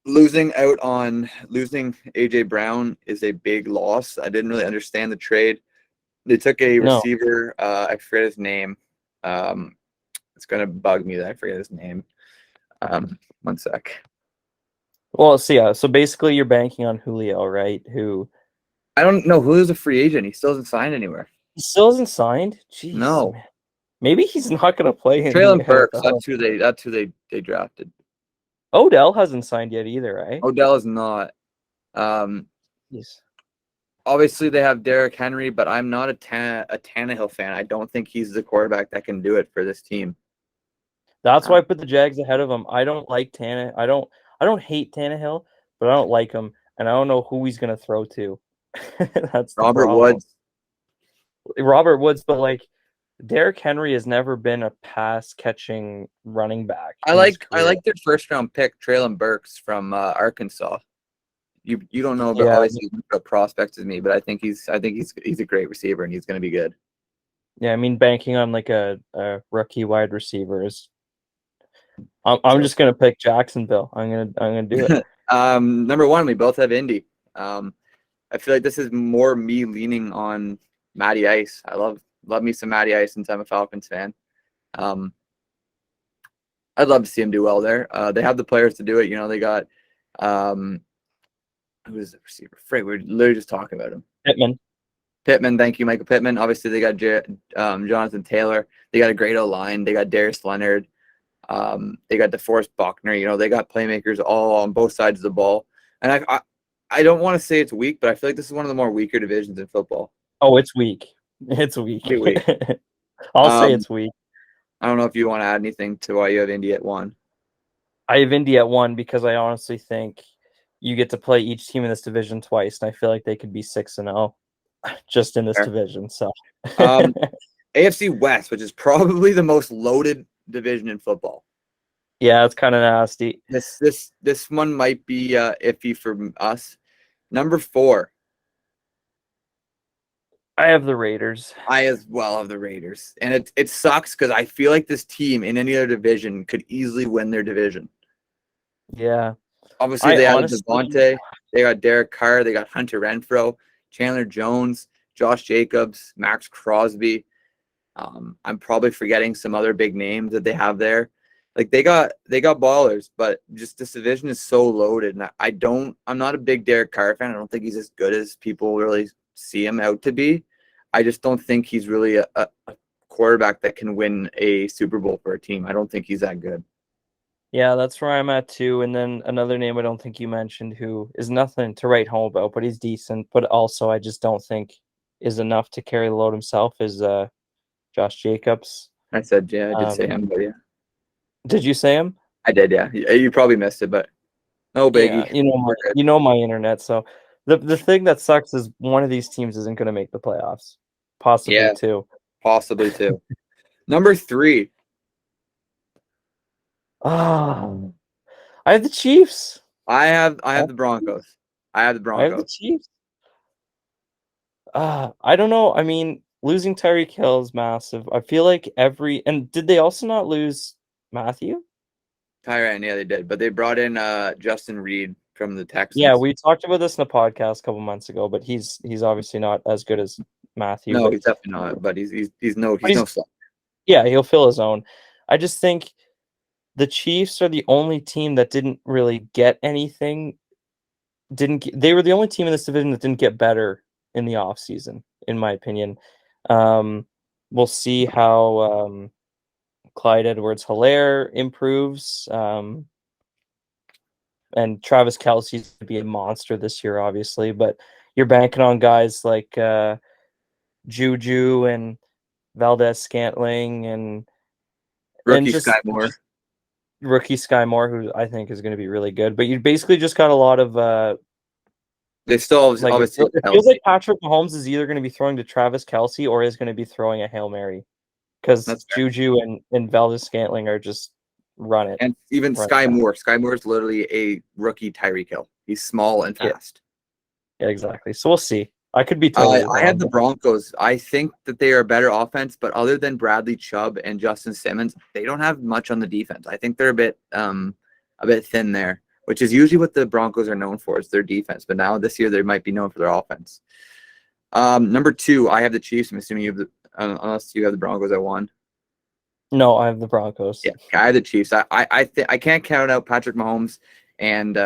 Losing AJ Brown is a big loss. I didn't really understand the trade. They took a no. receiver. I forget his name. Um, it's gonna bug me that I forget his name. One sec. Well, so yeah, so basically you're banking on Julio, right? Who I don't know who is a free agent. He still hasn't signed anywhere. he still isn't signed. Jeez, No, man. Maybe he's not going to play in the Traylon Burks. NFL. That's who they drafted. Odell hasn't signed yet either, right? Odell is not. Um, Jeez. Obviously they have Derrick Henry, but I'm not a Tannehill fan. I don't think he's the quarterback that can do it for this team. That's why I put the Jags ahead of him. I don't like Tannehill. I don't hate Tannehill, but I don't like him, and I don't know who he's going to throw to. That's the Robert problem. Woods. Robert Woods, but like Derrick Henry has never been a pass catching running back. I like their first round pick, Traylon Burks from Arkansas. You don't know about Yeah, obviously about prospects as me, but I think he's a great receiver and he's going to be good. yeah. I mean, banking on like a rookie wide receiver is. I'm just gonna pick Jacksonville. I'm gonna do it. Number 1, we both have Indy. I feel like this is more me leaning on Matty Ice. I love me some Matty Ice since I'm a Falcons fan. I'd love to see him do well there. They have the players to do it. You know, they got who is the receiver? Frig, we're literally just talking about him. Pittman, thank you, Michael Pittman. Obviously, they got Jonathan Taylor. They got a great O-line. They got Darius Leonard. They got DeForest Buckner. You know, they got playmakers all on both sides of the ball. And I don't want to say it's weak, but I feel like this is one of the more weaker divisions in football. Oh, it's weak. It's weak. Pretty weak. I'll say it's weak. I don't know if you want to add anything to why you have Indy at 1. I have Indy at 1 because I honestly think you get to play each team in this division twice, and I feel like they could be 6-0 just in this division. So, AFC West, which is probably the most loaded division in football. Yeah, it's kind of nasty. This one might be iffy for us. Number 4. I have the Raiders. I as well have the Raiders. And it sucks because I feel like this team in any other division could easily win their division. Yeah. Obviously, they added Devontae. They got Derek Carr. They got Hunter Renfrow, Chandler Jones, Josh Jacobs, Max Crosby. I'm probably forgetting some other big names that they have there. Like they got ballers, but just this division is so loaded. And I'm not a big Derek Carr fan. I don't think he's as good as people really see him out to be. I just don't think he's really a quarterback that can win a Super Bowl for a team. I don't think he's that good. Yeah, that's where I'm at too. And then another name I don't think you mentioned who is nothing to write home about, but he's decent, but also I just don't think is enough to carry the load himself is Josh Jacobs. I said, yeah, I did say him, but yeah. Did you say him? I did, yeah. You probably missed it, but no biggie. Yeah, you know my internet. So the thing that sucks is one of these teams isn't going to make the playoffs. Possibly two. Possibly two. Number 3. Oh, I have the Chiefs. I have the Broncos. I have the Chiefs. I don't know. I mean, losing Tyreek Hill is massive. I feel like and did they also not lose Matthew? Tyrann, yeah, they did, but they brought in Justin Reed from the Texans. Yeah, we talked about this in a podcast a couple months ago, but he's obviously not as good as Matthew. No, he's definitely not. But he's no slouch. Yeah, he'll fill his own. I just think the Chiefs are the only team that didn't really get anything. They were the only team in this division that didn't get better in the offseason, in my opinion. We'll see how Clyde Edwards-Helaire improves. And Travis Kelce's going to be a monster this year, obviously. But you're banking on guys like Juju and Valdez-Scantling and Sky Moore. Rookie Sky Moore, who I think is going to be really good. But you basically just got a lot of they still obviously it feels like Patrick Mahomes is either going to be throwing to Travis Kelce or is going to be throwing a Hail Mary because Juju and Valdez-Scantling are just run it. And even Sky Moore. Sky Moore is literally a rookie Tyreek Hill. He's small and fast. Yeah, exactly. So we'll see. I could be totally I had the Broncos. I think that they are a better offense, but other than Bradley Chubb and Justin Simmons, they don't have much on the defense. I think they're a bit thin there, which is usually what the Broncos are known for, is their defense. But now this year they might be known for their offense. Number 2, I have the Chiefs. I'm assuming you have unless you have the Broncos at 1. No, I have the Broncos. Yeah, I have the Chiefs. I can't count out Patrick Mahomes and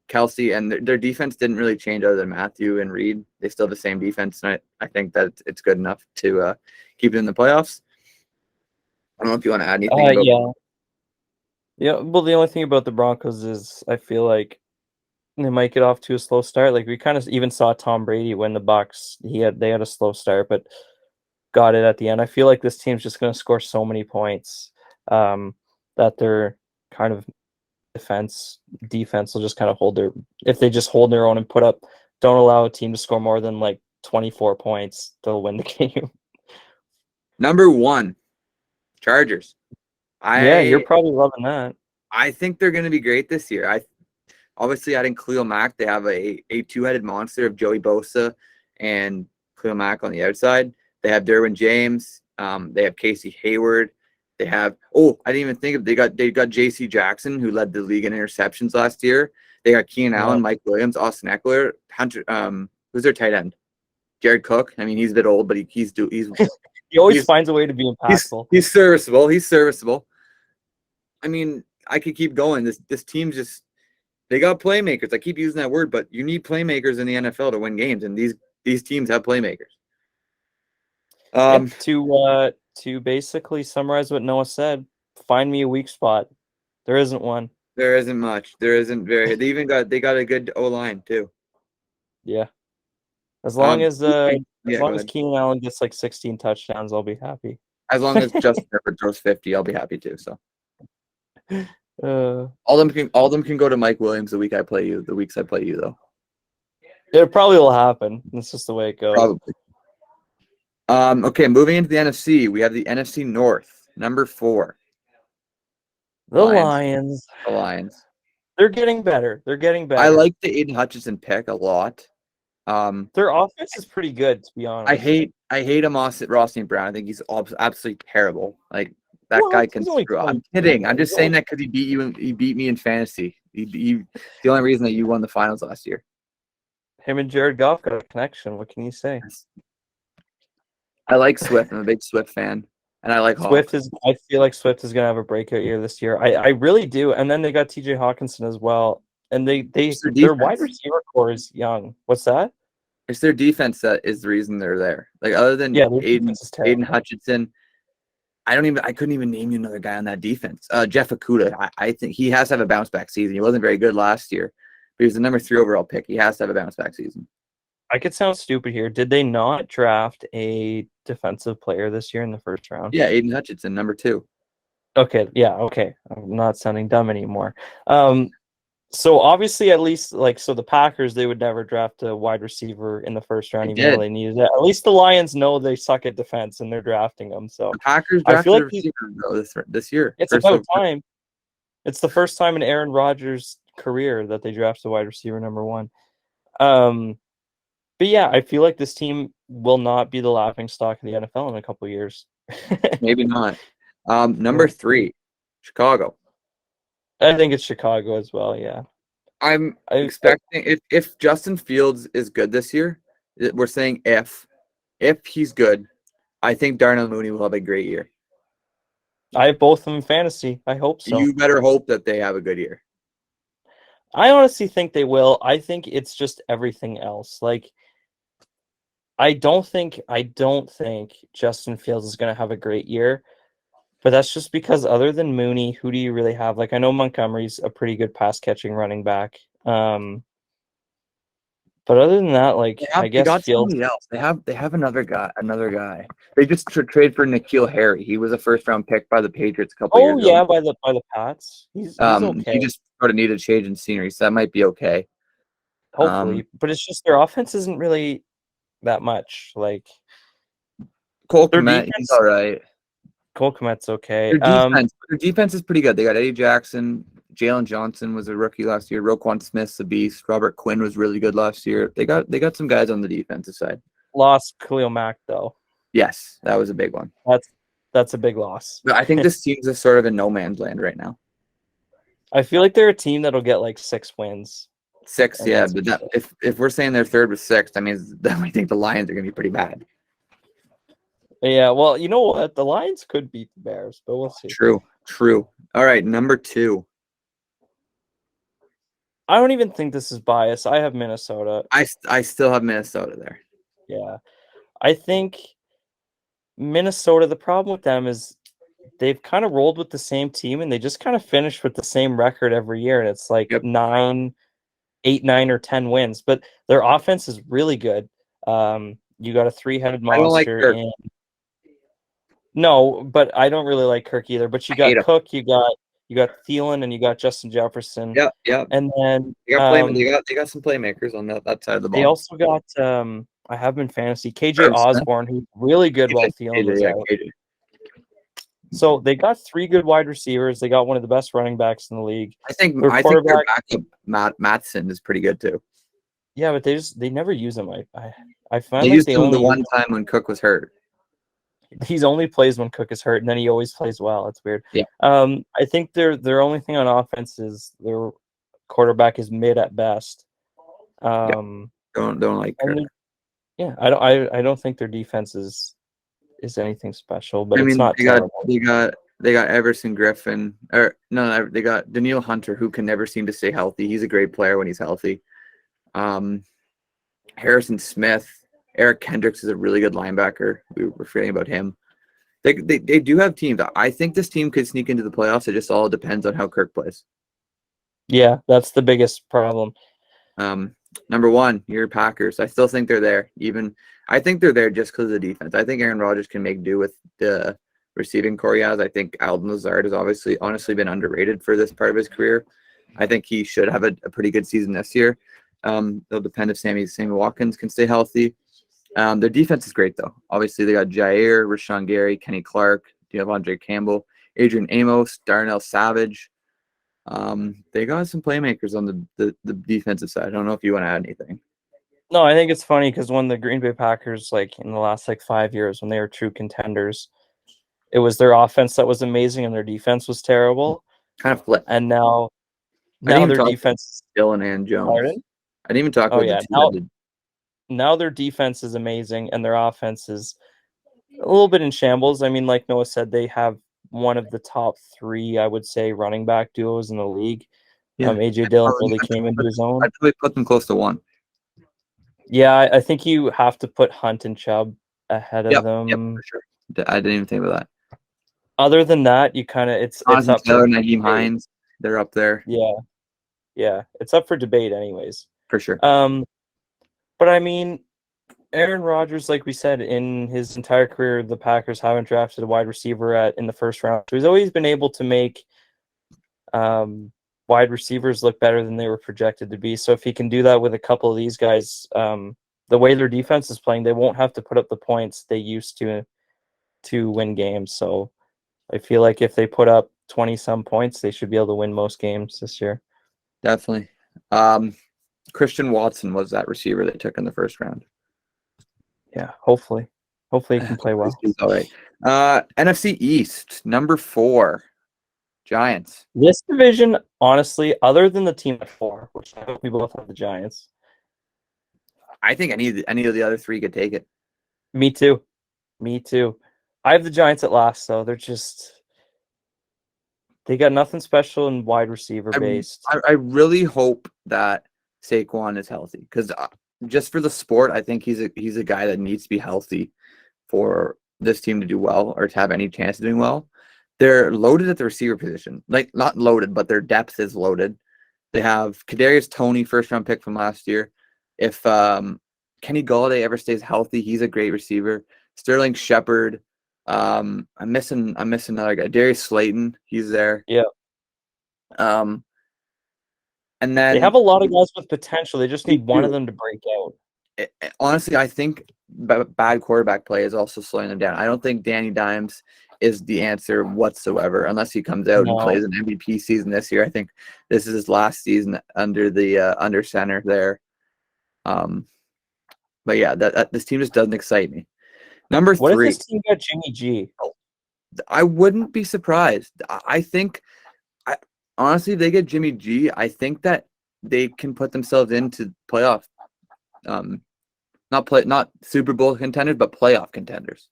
Kelce, and their defense didn't really change other than Matthew and Reed. They still have the same defense, and I think that it's good enough to keep it in the playoffs. I don't know if you want to add anything. Yeah. Well, the only thing about the Broncos is I feel like they might get off to a slow start. Like we kind of even saw Tom Brady when the Bucs. They had a slow start, but got it at the end. I feel like this team's just going to score so many points that they're kind of defense will just kind of if they just hold their own and don't allow a team to score more than like 24 points, they'll win the game. Number 1, Chargers. You're probably loving that. I think they're going to be great this year. Obviously adding Khalil Mack, they have a two-headed monster of Joey Bosa and Khalil Mack on the outside. They have Derwin James. They have Casey Hayward. They have I didn't even think of they got J.C. Jackson, who led the league in interceptions last year. They got Keenan Allen, Mike Williams, Austin Eckler, Hunter. Who's their tight end? Jared Cook. I mean, he's a bit old, but he's he always finds a way to be impactful. He's serviceable. He's serviceable. I mean, I could keep going. This team's just they got playmakers. I keep using that word, but you need playmakers in the NFL to win games, and these teams have playmakers. To basically summarize what Noah said, find me a weak spot. There isn't one. There isn't much. There isn't very. They got a good O-line too. Yeah. As long as Keenan Allen gets like 16 touchdowns, I'll be happy. As long as Justin Herbert throws 50, I'll be happy too. So. All of them can go to Mike Williams the weeks I play you, though. It probably will happen. It's just the way it goes. Probably. Okay, moving into the NFC, we have the NFC North, number 4. The Lions. The Lions. They're getting better. I like the Aiden Hutchinson pick a lot. Their offense is pretty good, to be honest. I hate Ross St. Brown. I think he's absolutely terrible. Like that guy can screw. I'm kidding. I'm just saying that because he beat you. He beat me in fantasy. The only reason that you won the finals last year. Him and Jared Goff got a connection. What can you say? I like Swift. I'm a big Swift fan, and I like Swift. I feel like Swift is gonna have a breakout year this year. I really do. And then they got T.J. Hawkinson as well. And their wide receiver core is young. What's that? It's their defense that is the reason they're there. Like other than Aiden Hutchinson, I couldn't even name you another guy on that defense. Jeff Okudah, I think he has to have a bounce back season. He wasn't very good last year, but he was the number 3 overall pick. He has to have a bounce back season. I could sound stupid here. Did they not draft a defensive player this year in the first round? Yeah, Aiden Hutchinson, number 2. Okay, yeah, okay. I'm not sounding dumb anymore. So obviously, at least the Packers, they would never draft a wide receiver in the first round, even though they needed it. At least the Lions know they suck at defense and they're drafting them. So the Packers drafted a receiver this year. It's about time. It's the first time in Aaron Rodgers' career that they drafted a wide receiver number 1. But yeah, I feel like this team will not be the laughing stock of the NFL in a couple of years. Maybe not. Number 3, Chicago. I think it's Chicago as well, yeah. I'm expecting if Justin Fields is good this year, we're saying if he's good, I think Darnell Mooney will have a great year. I have both of them in fantasy. I hope so. You better hope that they have a good year. I honestly think they will. I think it's just everything else. Like, I don't think Justin Fields is going to have a great year. But that's just because other than Mooney, who do you really have? Like, I know Montgomery's a pretty good pass-catching running back. But other than that, I guess got Fields. Somebody else. They have another guy. They just trade for N'Keal Harry. He was a first-round pick by the Patriots a couple years ago. Oh, yeah, by the Pats. He's okay. He just sort of needed a change in scenery, so that might be okay. Hopefully. But it's just their offense isn't really that much. Like, Cole Kmet, he's all right. Cole Kmet's okay. Their defense is pretty good. They got Eddie Jackson. Jalen Johnson was a rookie last year. Roquan Smith's a beast. Robert Quinn was really good last year. They got some guys on the defensive side. Lost Khalil Mack, though. Yes, that was a big one. That's a big loss. But I think this team's just sort of in no man's land right now. I feel like they're a team that'll get 6 wins. 6, yeah. But if we're saying they're third with 6, that means that we think the Lions are going to be pretty bad. Yeah, well, you know what? The Lions could beat the Bears, but we'll see. True. All right, number 2. I don't even think this is bias. I have Minnesota. I still have Minnesota there. Yeah. I think Minnesota, the problem with them is they've kind of rolled with the same team and they just kind of finish with the same record every year. And it's 8, 9, or 10 wins. But their offense is really good. You got a 3-headed monster. I don't like Kirk. No, but I don't really like Kirk either. But you got Cook, you got Thielen, and you got Justin Jefferson. Yeah. And then they got some playmakers on that side of the ball. They also got I have in fantasy KJ Osborne, who's really good while Thielen was out. KJ. So they got 3 good wide receivers. They got one of the best running backs in the league. I think their backup Mattson is pretty good too. Yeah, but they never use him. I find they used him the one time when Cook was hurt. He's only plays when Cook is hurt, and then he always plays well. It's weird. Yeah. I think their only thing on offense is their quarterback is mid at best. Don't like Kirk. Yeah, I don't think their defense is anything special, but it's not terrible. They got Everson Griffin, they got Daniil Hunter, who can never seem to stay healthy. He's a great player when he's healthy. Harrison Smith, Eric Kendricks is a really good linebacker. We were forgetting about him. They do have teams. I think this team could sneak into the playoffs. It just all depends on how Kirk plays. Yeah, that's the biggest problem. Number 1, your Packers. I still think they're there. I think they're there just because of the defense. I think Aaron Rodgers can make do with the receiving core he has. I think Alden Lazard has honestly been underrated for this part of his career. I think he should have a pretty good season this year. It'll depend if Sammy Watkins can stay healthy. Their defense is great, though. Obviously, they got Jair, Rashawn Gary, Kenny Clark, Devondre Campbell, Adrian Amos, Darnell Savage. They got some playmakers on the defensive side. I don't know if you want to add anything. No, I think it's funny because when the Green Bay Packers, like in the last 5 years, when they were true contenders, it was their offense that was amazing and their defense was terrible. Kind of flipped. And now their defense, Dylan and Jones. Pardon? I didn't even talk about the two. Now their defense is amazing and their offense is a little bit in shambles. I mean, like Noah said, they have one of the top 3, I would say, running back duos in the league. Yeah. AJ Dillon really came into his own. I'd probably put them close to 1. Yeah, I think you have to put Hunt and Chubb ahead of them. Yep, for sure. I didn't even think about that. Other than that, you kind of it's up Taylor, Naheem Hines, they're up there. Yeah, it's up for debate, anyways. For sure. But I mean, Aaron Rodgers, like we said, in his entire career, the Packers haven't drafted a wide receiver in the first round. So he's always been able to make wide receivers look better than they were projected to be. So if he can do that with a couple of these guys, the way their defense is playing, they won't have to put up the points they used to win games. So I feel like if they put up 20-some points, they should be able to win most games this year. Definitely. Christian Watson was that receiver they took in the first round. Yeah, hopefully he can play well. All right. NFC East, number 4, Giants. This division, honestly, other than the team at 4, which I hope we both have the Giants. I think any of the other 3 could take it. Me too. I have the Giants at last, though. They got nothing special in wide receiver based. I really hope that Saquon is healthy because just for the sport, I think he's a guy that needs to be healthy for this team to do well or to have any chance of doing well. They're loaded at the receiver position. Like, not loaded, but their depth is loaded. They have Kadarius Toney, first-round pick from last year. If Kenny Golladay ever stays healthy, he's a great receiver. Sterling Shepard. I'm missing another guy. Darius Slayton, he's there. Yeah. And then they have a lot of guys with potential. They just need one of them to break out. Honestly, I think bad quarterback play is also slowing them down. I don't think Danny Dimes is the answer whatsoever unless he comes out and plays an MVP season this year. I think this is his last season under the under center there. But yeah, this team just doesn't excite me. Number 3. What if this team got Jimmy G? I wouldn't be surprised. I think, honestly, if they get Jimmy G, I think that they can put themselves into playoff, not Super Bowl contenders, but playoff contenders.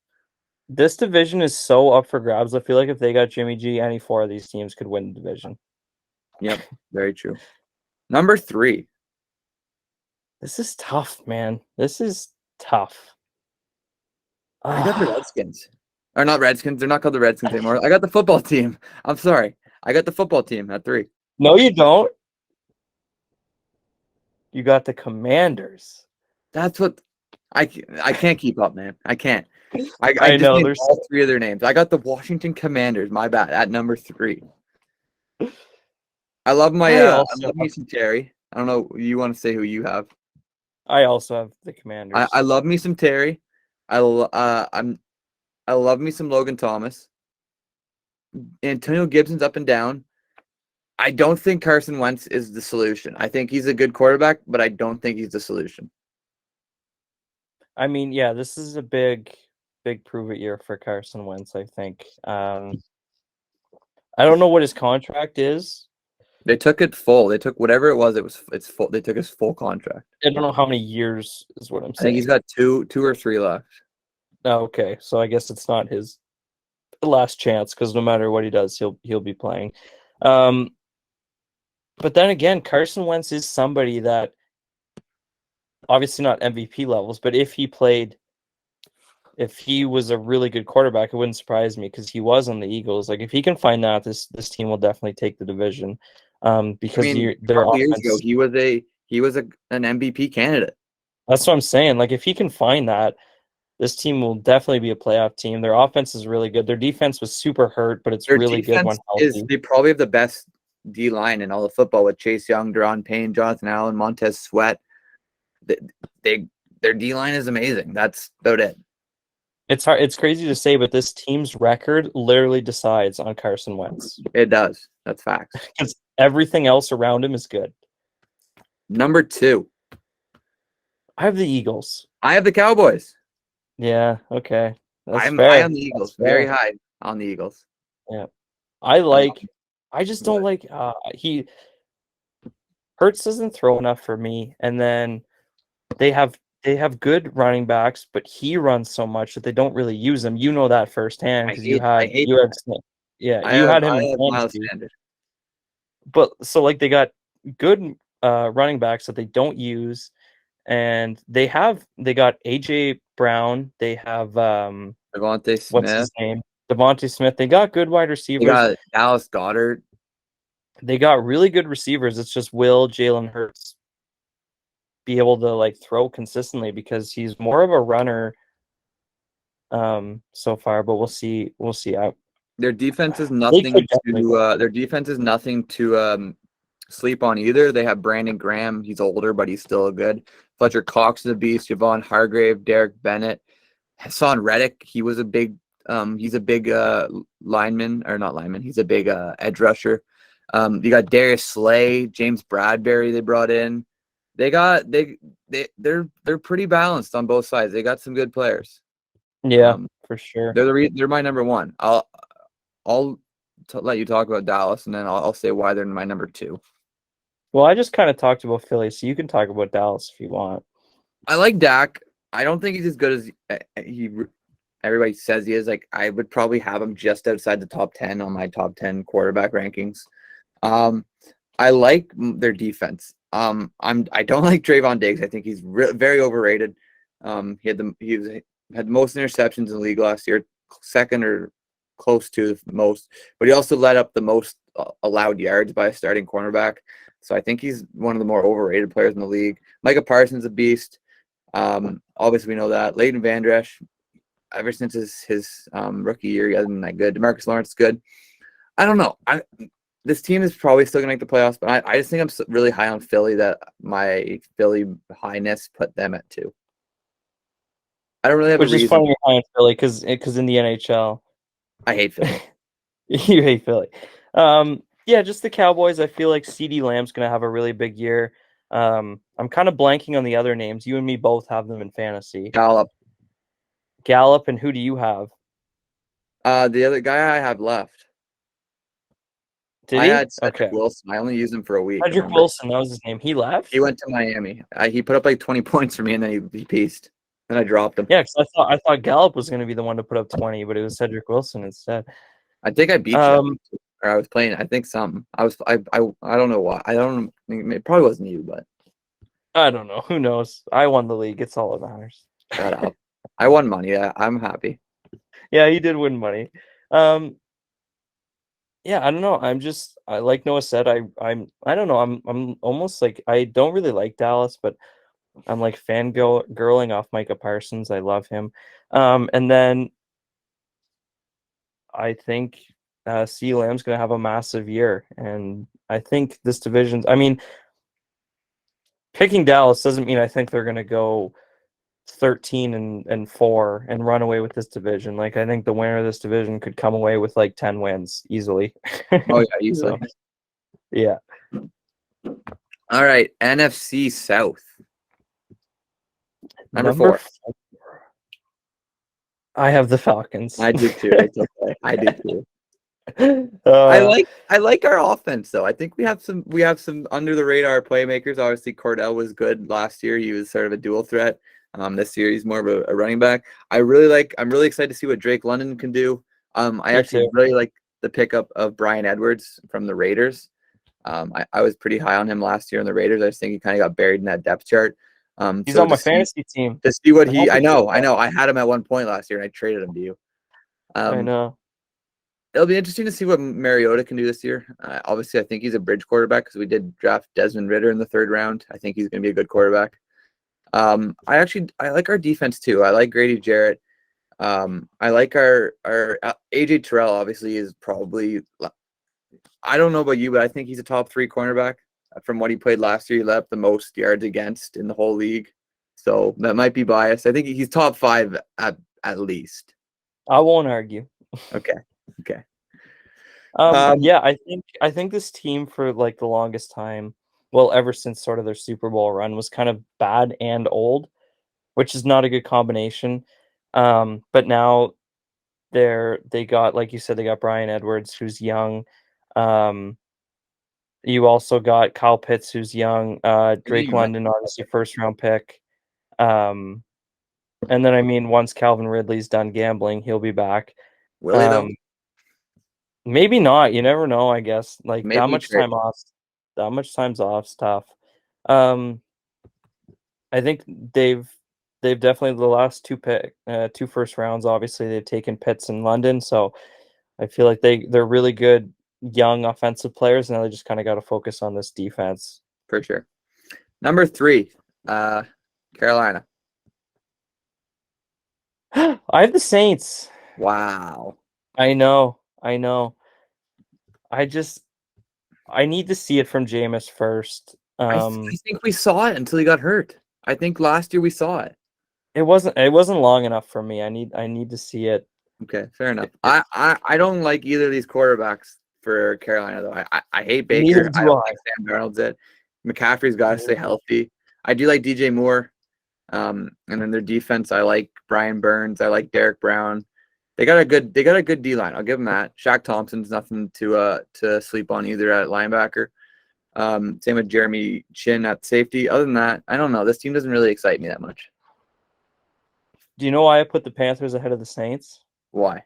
This division is so up for grabs. I feel like if they got Jimmy G, any 4 of these teams could win the division. Yep, very true. Number 3. This is tough, man. This is tough. I got the Redskins. Or not Redskins. They're not called the Redskins anymore. I got the football team. I'm sorry. I got the football team at 3. No, you don't. You got the Commanders. That's what I can't keep up, man. I can't. I know there's all 3 of their names. I got the Washington Commanders. My bad. At number 3. I love my. I love me some Terry. I don't know. You want to say who you have? I also have the Commanders. I love me some Terry. I love me some Logan Thomas. Antonio Gibson's up and down. I don't think Carson Wentz is the solution. I think he's a good quarterback, but I don't think he's the solution. I mean, yeah, this is a big prove-it year for Carson Wentz, I think. I don't know what his contract is. They took it full. They took whatever it was. It's full. They took his full contract. I don't know how many years is what I'm saying. I think he's got two or 3 left. Oh, okay. So I guess it's not his last chance because no matter what he does, he'll be playing. But then again, Carson Wentz is somebody that obviously not MVP levels, but if he was a really good quarterback, it wouldn't surprise me because he was on the Eagles. Like if he can find that, this team will definitely take the division. Because their offense, years ago, he was an MVP candidate. That's what I'm saying. Like if he can find that, this team will definitely be a playoff team. Their offense is really good. Their defense was super hurt, but it's Their really good when healthy. they probably have the best D line in all of football with Chase Young, Deron Payne, Jonathan Allen, Montez Sweat. Their D line is amazing. That's about it. It's hard. It's crazy to say, but this team's record literally decides on Carson Wentz. It does. That's facts. Because everything else around him is good. Number 2. I have the Eagles. I have the Cowboys. Yeah. Okay. That's I'm fair. high on the Eagles. Very high on the Eagles. Yeah. I just don't like Hurts doesn't throw enough for me, and then they have good running backs, but he runs so much that they don't really use him. You know that firsthand because you had Smith. Yeah, you had him in Miles fantasy. Sanders. But so like they got good running backs that they don't use, and they got AJ Brown. They have Devontae Smith. What's his name? Devontae Smith. They got good wide receivers. They got Dallas Goedert. They got really good receivers. It's just will Jalen Hurts be able to like throw consistently because he's more of a runner so far, but we'll see. Their defense is nothing to sleep on either. They have Brandon Graham. He's older, but he's still good. Fletcher Cox is a beast. Javon Hargrave, Derek Bennett, Hassan Reddick. He was a big he's a big lineman, or not lineman. He's a big edge rusher. You got Darius Slay, James Bradbury they brought in. They're pretty balanced on both sides. They got some good players. Yeah, for sure. They're my number 1. I'll let you talk about Dallas, and then I'll say why they're my number 2. Well, I just kind of talked about Philly, so you can talk about Dallas if you want. I like Dak. I don't think he's as good as everybody says he is. Like, I would probably have him just outside the top 10 on my top 10 quarterback rankings. I like their defense. I don't like Trayvon Diggs. I think he's very overrated. He had the most interceptions in the league last year, second or close to the most, but he also led up the most allowed yards by a starting cornerback. So I think he's one of the more overrated players in the league. Micah Parsons a beast. Obviously we know that. Leighton Vander Esch, ever since his rookie year, he hasn't been that good. DeMarcus Lawrence is good. I don't know. This team is probably still going to make the playoffs, but I just think I'm really high on Philly, that my Philly highness put them at 2. I don't really have a reason. Which is funny you're high on Philly because in the NHL. I hate Philly. You hate Philly. Yeah, just the Cowboys. I feel like CeeDee Lamb's going to have a really big year. I'm kind of blanking on the other names. You and me both have them in fantasy. Gallup, and who do you have? The other guy I have left. I had Cedric Wilson. I only used him for a week. Cedric Wilson, that was his name. He left? He went to Miami. He put up like 20 points for me, and then he pieced. And I dropped him. Yeah, because I thought Gallup was going to be the one to put up 20, but it was Cedric Wilson instead. I think I beat you, or I was playing. I think something. I don't know why. I don't. It probably wasn't you, but I don't know. Who knows? I won the league. It's all that matters. Shut up. I won money. Yeah, I'm happy. Yeah, you did win money. Yeah, I don't know. I like Noah said. I don't know. I'm almost like I don't really like Dallas, but I'm like fangirling off Micah Parsons. I love him. And then I think CeeDee Lamb's going to have a massive year, and I think this division's. I mean, picking Dallas doesn't mean I think they're going to go 13-4 and run away with this division. Like, I think the winner of this division could come away with like 10 wins easily. Oh yeah, easily. So, yeah. All right, NFC South. Number 4. I have the Falcons. I do too. It's okay. I do too. I like our offense though. I think we have some under the radar playmakers. Obviously, Cordell was good last year. He was sort of a dual threat. This year he's more of a running back. I'm really excited to see what Drake London can do. I actually really like the pickup of Bryan Edwards from the Raiders. I was pretty high on him last year in the Raiders. I just think he kind of got buried in that depth chart. He's on my fantasy team. To see what I know. I had him at one point last year and I traded him to you. I know. It'll be interesting to see what Mariota can do this year. Obviously, I think he's a bridge quarterback because we did draft Desmond Ridder in the 3rd round. I think he's going to be a good quarterback. I like our defense too. I like Grady Jarrett. I like our AJ Terrell. Obviously, is probably. I don't know about you, but I think he's a top 3 cornerback. From what he played last year, he let up the most yards against in the whole league. So that might be biased. I think he's top 5 at least. I won't argue. Okay. Okay. Yeah, I think this team for like the longest time, well, ever since sort of their Super Bowl run, was kind of bad and old, which is not a good combination. But now they got, like you said, they got Brian Edwards, who's young. You also got Kyle Pitts, who's young. Drake London, obviously first round pick. And then I mean, once Calvin Ridley's done gambling, he'll be back. Will he though? Maybe not. You never know, I guess. Like Maybe that much time's off's tough. I think they've definitely the last two first rounds, obviously they've taken Pitts in London, so I feel like they're really good young offensive players. Now they just kind of got to focus on this defense. For sure. Number 3, Carolina. I have the Saints. Wow. I know. I need to see it from Jameis first. I think we saw it until he got hurt. I think last year we saw it. It wasn't long enough for me. I need to see it. Okay, fair enough. I don't like either of these quarterbacks for Carolina though. I hate Baker. Neither do I don't like Sam Darnold's it. McCaffrey's got to stay healthy. I do like DJ Moore. And then their defense, I like Brian Burns. I like Derek Brown. They got a good D line. I'll give them that. Shaq Thompson's nothing to sleep on either at linebacker. Same with Jeremy Chin at safety. Other than that, I don't know. This team doesn't really excite me that much. Do you know why I put the Panthers ahead of the Saints? Why?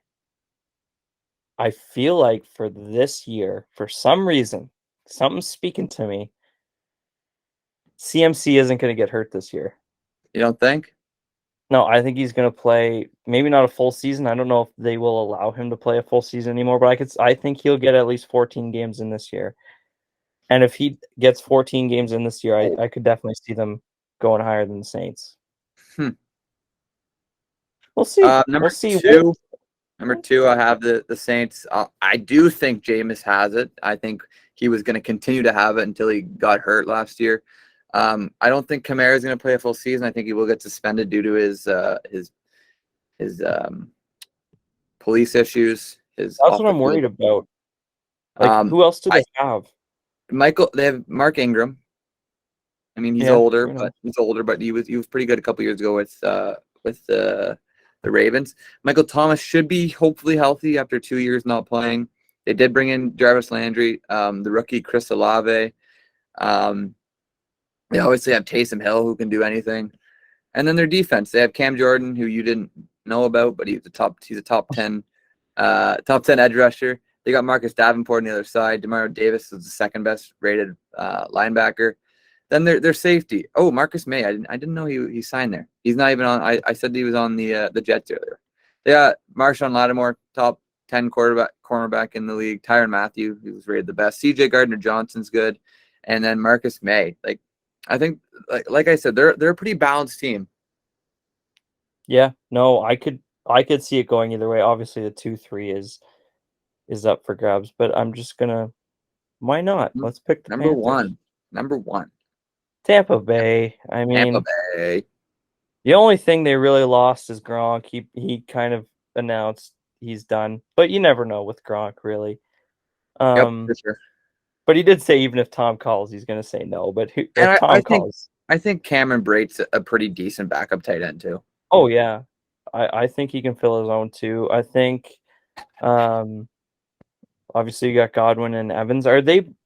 I feel like for this year, for some reason, something's speaking to me. CMC isn't going to get hurt this year. You don't think? No, I think he's going to play maybe not a full season. I don't know if they will allow him to play a full season anymore, but I think he'll get at least 14 games in this year. And if he gets 14 games in this year, I could definitely see them going higher than the Saints. We'll see. Number 2, I have the Saints. I do think Jameis has it. I think he was going to continue to have it until he got hurt last year. I don't think Kamara is going to play a full season. I think he will get suspended due to his police issues. That's what I'm worried about. Like, who else do they have? They have Mark Ingram. I mean, he's older, but he was pretty good a couple years ago with the Ravens. Michael Thomas should be hopefully healthy after 2 years not playing. They did bring in Jarvis Landry, the rookie Chris Olave. They obviously have Taysom Hill, who can do anything. And then their defense, they have Cam Jordan, who you didn't know about, but he's a top 10 edge rusher. They got Marcus Davenport on the other side. Demario Davis is the second best rated linebacker. Then their safety. Oh, Marcus May. I didn't know he signed there. He's not even on. I said he was on the Jets earlier. They got Marshawn Lattimore, top 10 cornerback in the league. Tyrann Mathieu, who was rated the best. CJ Gardner-Johnson's good, and then Marcus May. I think, like I said, they're a pretty balanced team. Yeah, no, I could see it going either way. Obviously, the 2-3 is up for grabs, but I'm just gonna. Why not? Let's pick the number Panthers. Number one. Tampa Bay. I mean, Tampa Bay. The only thing they really lost is Gronk. He kind of announced he's done, but you never know with Gronk, really. Yep, for sure. But he did say even if Tom calls, he's going to say no. But if Tom calls, I think Cameron Brate's a pretty decent backup tight end too. Oh yeah, I think he can fill his own too. I think, obviously you got Godwin and Evans.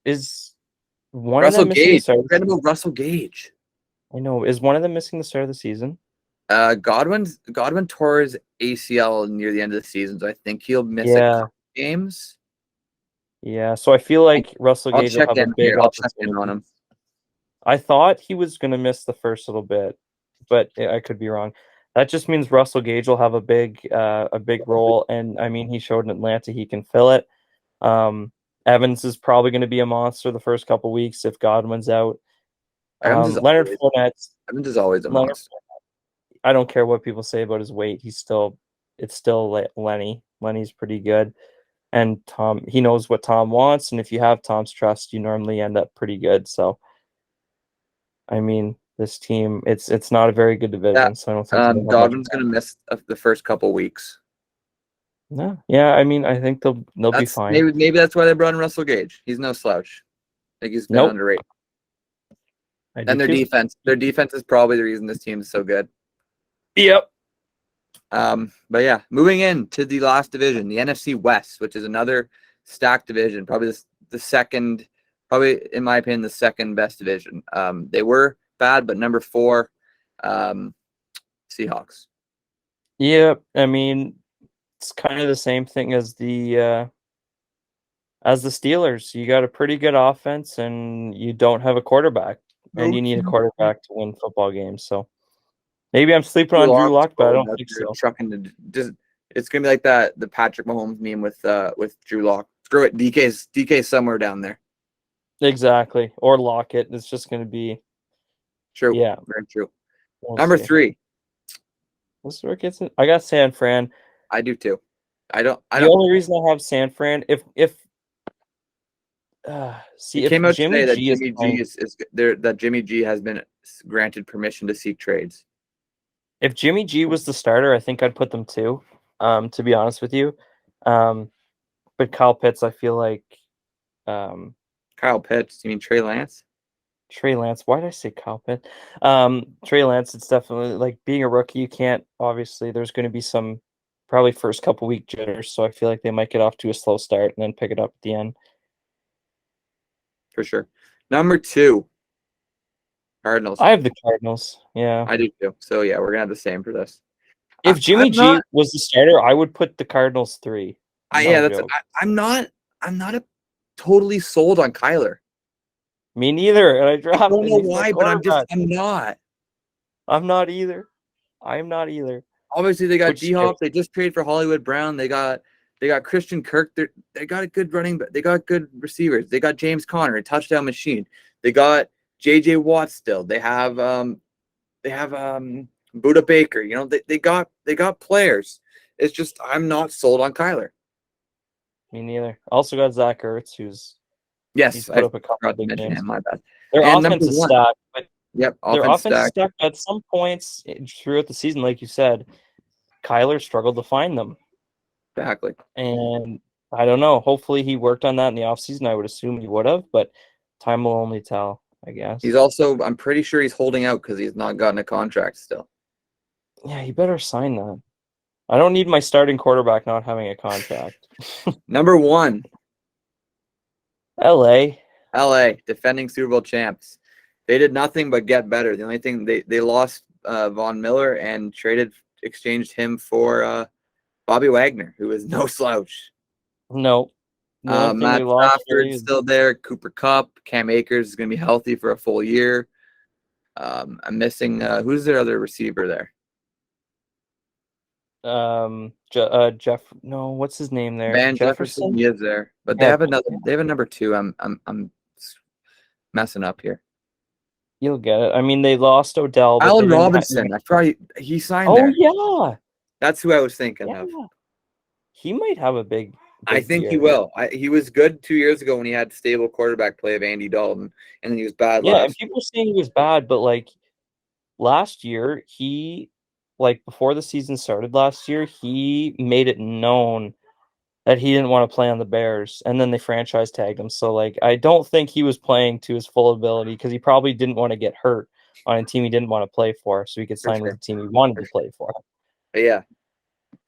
Is one Russell of them missing Gage? the start? Incredible Russell Gage. I know. Is one of them missing the start of the season? Godwin tore his ACL near the end of the season, so I think he'll miss a couple games. Yeah, so I feel like Russell Gage will have a big I'll check in on him. I thought he was going to miss the first little bit, but I could be wrong. That just means Russell Gage will have a big role, and I mean he showed in Atlanta he can fill it. Evans is probably going to be a monster the first couple weeks if Godwin's out. Leonard Fournette. Evans is always a monster. I don't care what people say about his weight. It's still Lenny. Lenny's pretty good. And Tom, he knows what Tom wants. And if you have Tom's trust, you normally end up pretty good. So, I mean, this team, it's not a very good division. So I don't think Godwin's going to miss the first couple weeks. No, yeah, I mean, I think they'll be fine. Maybe that's why they brought in Russell Gage. He's no slouch. I think he's been underrated. And their defense is probably the reason this team is so good. Yep. But yeah, moving into the last division, the NFC West, which is another stacked division, probably the second, probably in my opinion, the second best division. They were bad, but number 4, Seahawks. Yeah, I mean, it's kind of the same thing as the Steelers. You got a pretty good offense, and you don't have a quarterback, and you need a quarterback to win football games. So maybe I'm sleeping on Drew Lock, but I don't think so. It's gonna be like the Patrick Mahomes meme with Drew Lock. Screw it, DK's somewhere down there. Exactly, or Lockett. It's just gonna be true. Yeah, very true. Number 3. This is where it gets in. I got San Fran. I do too. The only reason I have San Fran, if came out today that Jimmy G has been granted permission to seek trades. If Jimmy G was the starter, I think I'd put them 2. To be honest with you, but Kyle Pitts, I feel like. Kyle Pitts? You mean Trey Lance? Trey Lance. Why did I say Kyle Pitts? Trey Lance. It's definitely like being a rookie. You can't. Obviously, there's going to be some. Probably first couple week jitters, so I feel like they might get off to a slow start and then pick it up at the end. For sure. Number 2, Cardinals. I have the Cardinals. Yeah, I do too. So yeah, we're gonna have the same for this. If Jimmy G was the starter, I would put the Cardinals 3. I'm not totally sold on Kyler. Me neither. And I dropped. I don't know why, but I'm not. I'm not either. I'm not either. Obviously, they got D-Hop. They just traded for Hollywood Brown. They got Christian Kirk. They got a good running back. They got good receivers. They got James Conner, a touchdown machine. They got J.J. Watt still. They have Buda Baker. You know, they got players. It's just I'm not sold on Kyler. Me neither. Also got Zach Ertz, he's put up a couple of big games. My bad. Their offense is stacked, but their offense is stacked. At some points throughout the season, like you said, Kyler struggled to find them. Exactly. And I don't know. Hopefully he worked on that in the offseason. I would assume he would have, but time will only tell, I guess. I'm pretty sure he's holding out because he's not gotten a contract still. Yeah, he better sign that. I don't need my starting quarterback not having a contract. Number 1. LA, defending Super Bowl champs. They did nothing but get better. The only thing they lost Von Miller and exchanged him for Bobby Wagner, who is no slouch. No. Matt Stafford's still there. Cooper Kupp, Cam Akers is going to be healthy for a full year. I'm missing who's their other receiver there? Jeff. No, what's his name there? Van Jefferson. He is there, but they have another. They have a number 2. I'm messing up here. You'll get it. I mean, they lost Odell. But Allen Robinson. I forgot he signed there. Oh yeah, that's who I was thinking of. He might have a big I think he will. He was good 2 years ago when he had stable quarterback play of Andy Dalton, and then he was bad. Yeah, and people saying he was bad, but like last year, before the season started last year, he made it known that he didn't want to play on the Bears, and then they franchise tagged him. So like, I don't think he was playing to his full ability because he probably didn't want to get hurt on a team he didn't want to play for, so he could sign with the team he wanted to play for. Yeah.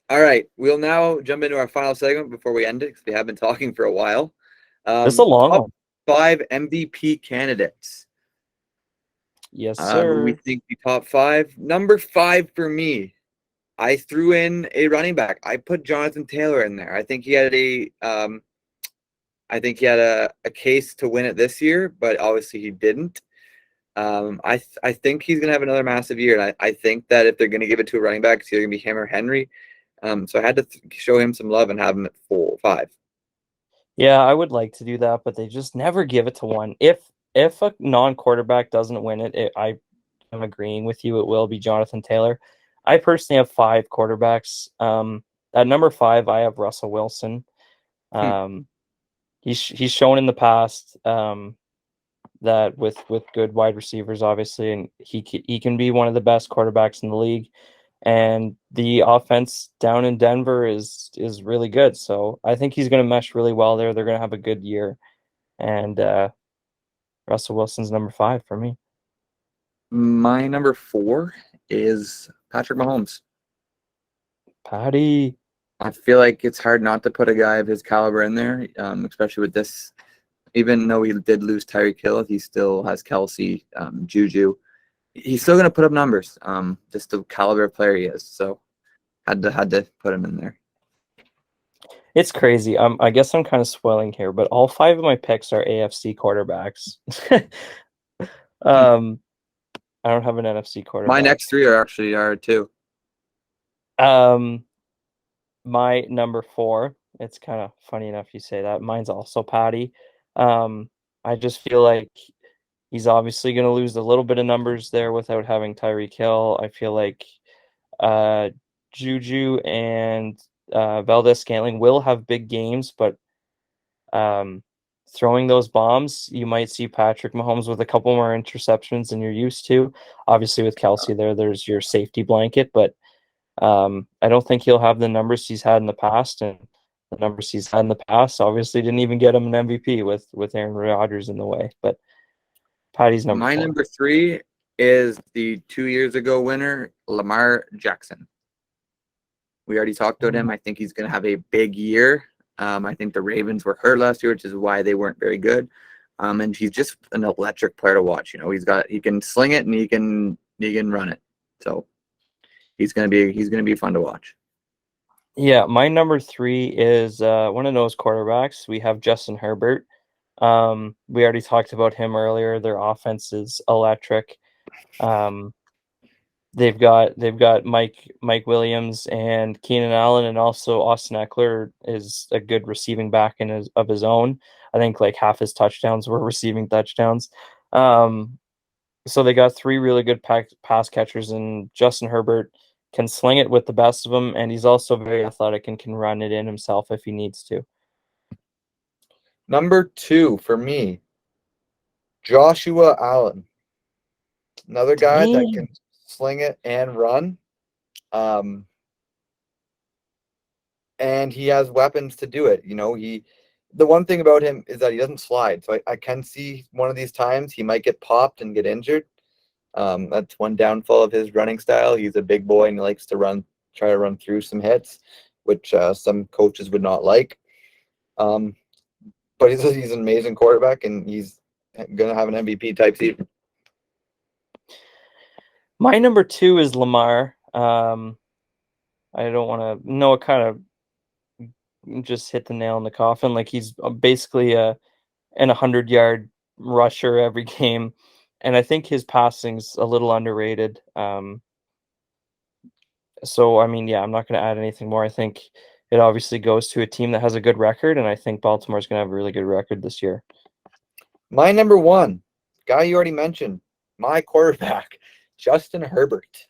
All right, we'll now jump into our final segment before we end it because we have been talking for a while. This is a long one. 5 MVP candidates. Yes, sir. We think the top 5. Number 5 for me, I threw in a running back. I put Jonathan Taylor in there. I think he had a case to win it this year, but obviously he didn't. I think he's gonna have another massive year, and I think that if they're gonna give it to a running back, it's either gonna be him or Henry. So I had to show him some love and have him at 5. Yeah, I would like to do that, but they just never give it to one. If if a non-quarterback doesn't win it, I am agreeing with you. It will be Jonathan Taylor. I personally have 5 quarterbacks. At number 5, I have Russell Wilson. Um, he's shown in the past that with good wide receivers, obviously, and he can be one of the best quarterbacks in the league. And the offense down in Denver is really good. So I think he's going to mesh really well there. They're going to have a good year. And Russell Wilson's number 5 for me. My number 4 is Patrick Mahomes. Patty. I feel like it's hard not to put a guy of his caliber in there, especially with this. Even though he did lose Tyreek Hill, he still has Kelsey, Juju. He's still going to put up numbers, just the caliber of player he is. So had to put him in there. It's crazy. I guess I'm kind of spoiling here, but all 5 of my picks are AFC quarterbacks. I don't have an NFC quarterback. My next 3 are too. My number 4, it's kind of funny enough you say that. Mine's also Patty. I just feel like he's obviously going to lose a little bit of numbers there without having Tyreek Hill. I feel like Juju and Valdez-Scantling will have big games, but throwing those bombs, you might see Patrick Mahomes with a couple more interceptions than you're used to. Obviously, with Kelsey there's your safety blanket, but I don't think he'll have the numbers he's had in the past, and the numbers he's had in the past obviously didn't even get him an MVP with Aaron Rodgers in the way. But Patty's number 4. My number 3 is the 2 years ago winner, Lamar Jackson. We already talked about him. I think he's going to have a big year. I think the Ravens were hurt last year, which is why they weren't very good. And he's just an electric player to watch. You know, he can sling it and he can run it. So he's gonna be fun to watch. Yeah, my number 3 is one of those quarterbacks. We have Justin Herbert. We already talked about him earlier. Their offense is electric. They've got Mike Williams and Keenan Allen, and also Austin Eckler is a good receiving back of his own. I think like half his touchdowns were receiving touchdowns. So they got 3 really good pass catchers, and Justin Herbert can sling it with the best of them, and he's also very athletic and can run it in himself if he needs to. Number 2 for me, Joshua Allen. Another guy that can sling it and run. And he has weapons to do it. You know, the one thing about him is that he doesn't slide. So I can see one of these times he might get popped and get injured. That's one downfall of his running style. He's a big boy and he likes to try to run through some hits, which some coaches would not like. But he's an amazing quarterback, and he's going to have an MVP type season. My number 2 is Lamar. I don't want to. Noah kind of just hit the nail in the coffin. Like, he's basically an 100-yard rusher every game, and I think his passing's a little underrated. So I mean, yeah, I'm not going to add anything more. I think it obviously goes to a team that has a good record, and I think Baltimore's going to have a really good record this year. My number 1, guy you already mentioned, my quarterback, Justin Herbert.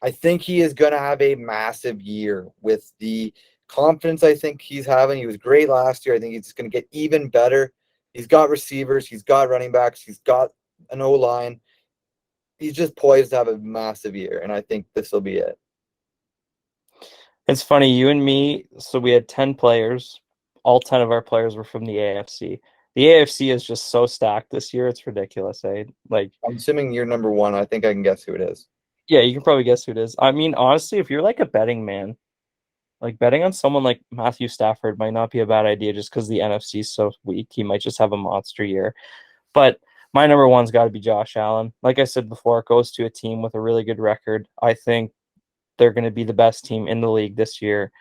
I think he is going to have a massive year with the confidence I think he's having. He was great last year. I think he's going to get even better. He's got receivers. He's got running backs. He's got an O-line. He's just poised to have a massive year, and I think this will be it. It's funny, you and me, so we had 10 players. All 10 of our players were from the AFC. The AFC is just so stacked this year. It's ridiculous, eh? Like, I'm assuming you're number 1. I think I can guess who it is. Yeah, you can probably guess who it is. I mean, honestly, if you're like a betting man, like betting on someone like Matthew Stafford might not be a bad idea just because the NFC is so weak. He might just have a monster year. But my number 1's got to be Josh Allen. Like I said before, it goes to a team with a really good record. I think they're going to be the best team in the league this year.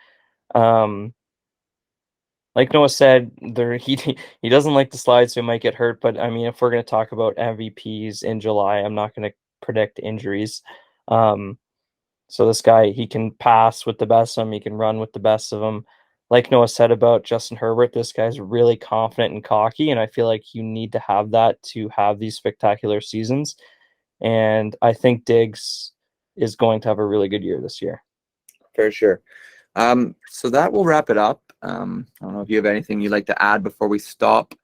Like Noah said, he doesn't like to slide, so he might get hurt. But I mean, if we're going to talk about MVPs in July, I'm not going to predict injuries. So this guy, he can pass with the best of them. He can run with the best of them. like Noah said about Justin Herbert, this guy's really confident and cocky, and I feel like you need to have that to have these spectacular seasons. And I think Diggs is going to have a really good year this year. For sure. So that will wrap it up. I don't know if you have anything you'd like to add before we stop.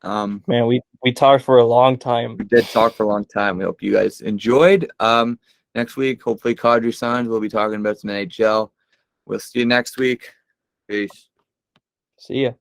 Man, we talked for a long time. We did talk for a long time. We hope you guys enjoyed. Next week, hopefully, Kadri signs. We'll be talking about some NHL. We'll see you next week. Peace. See ya.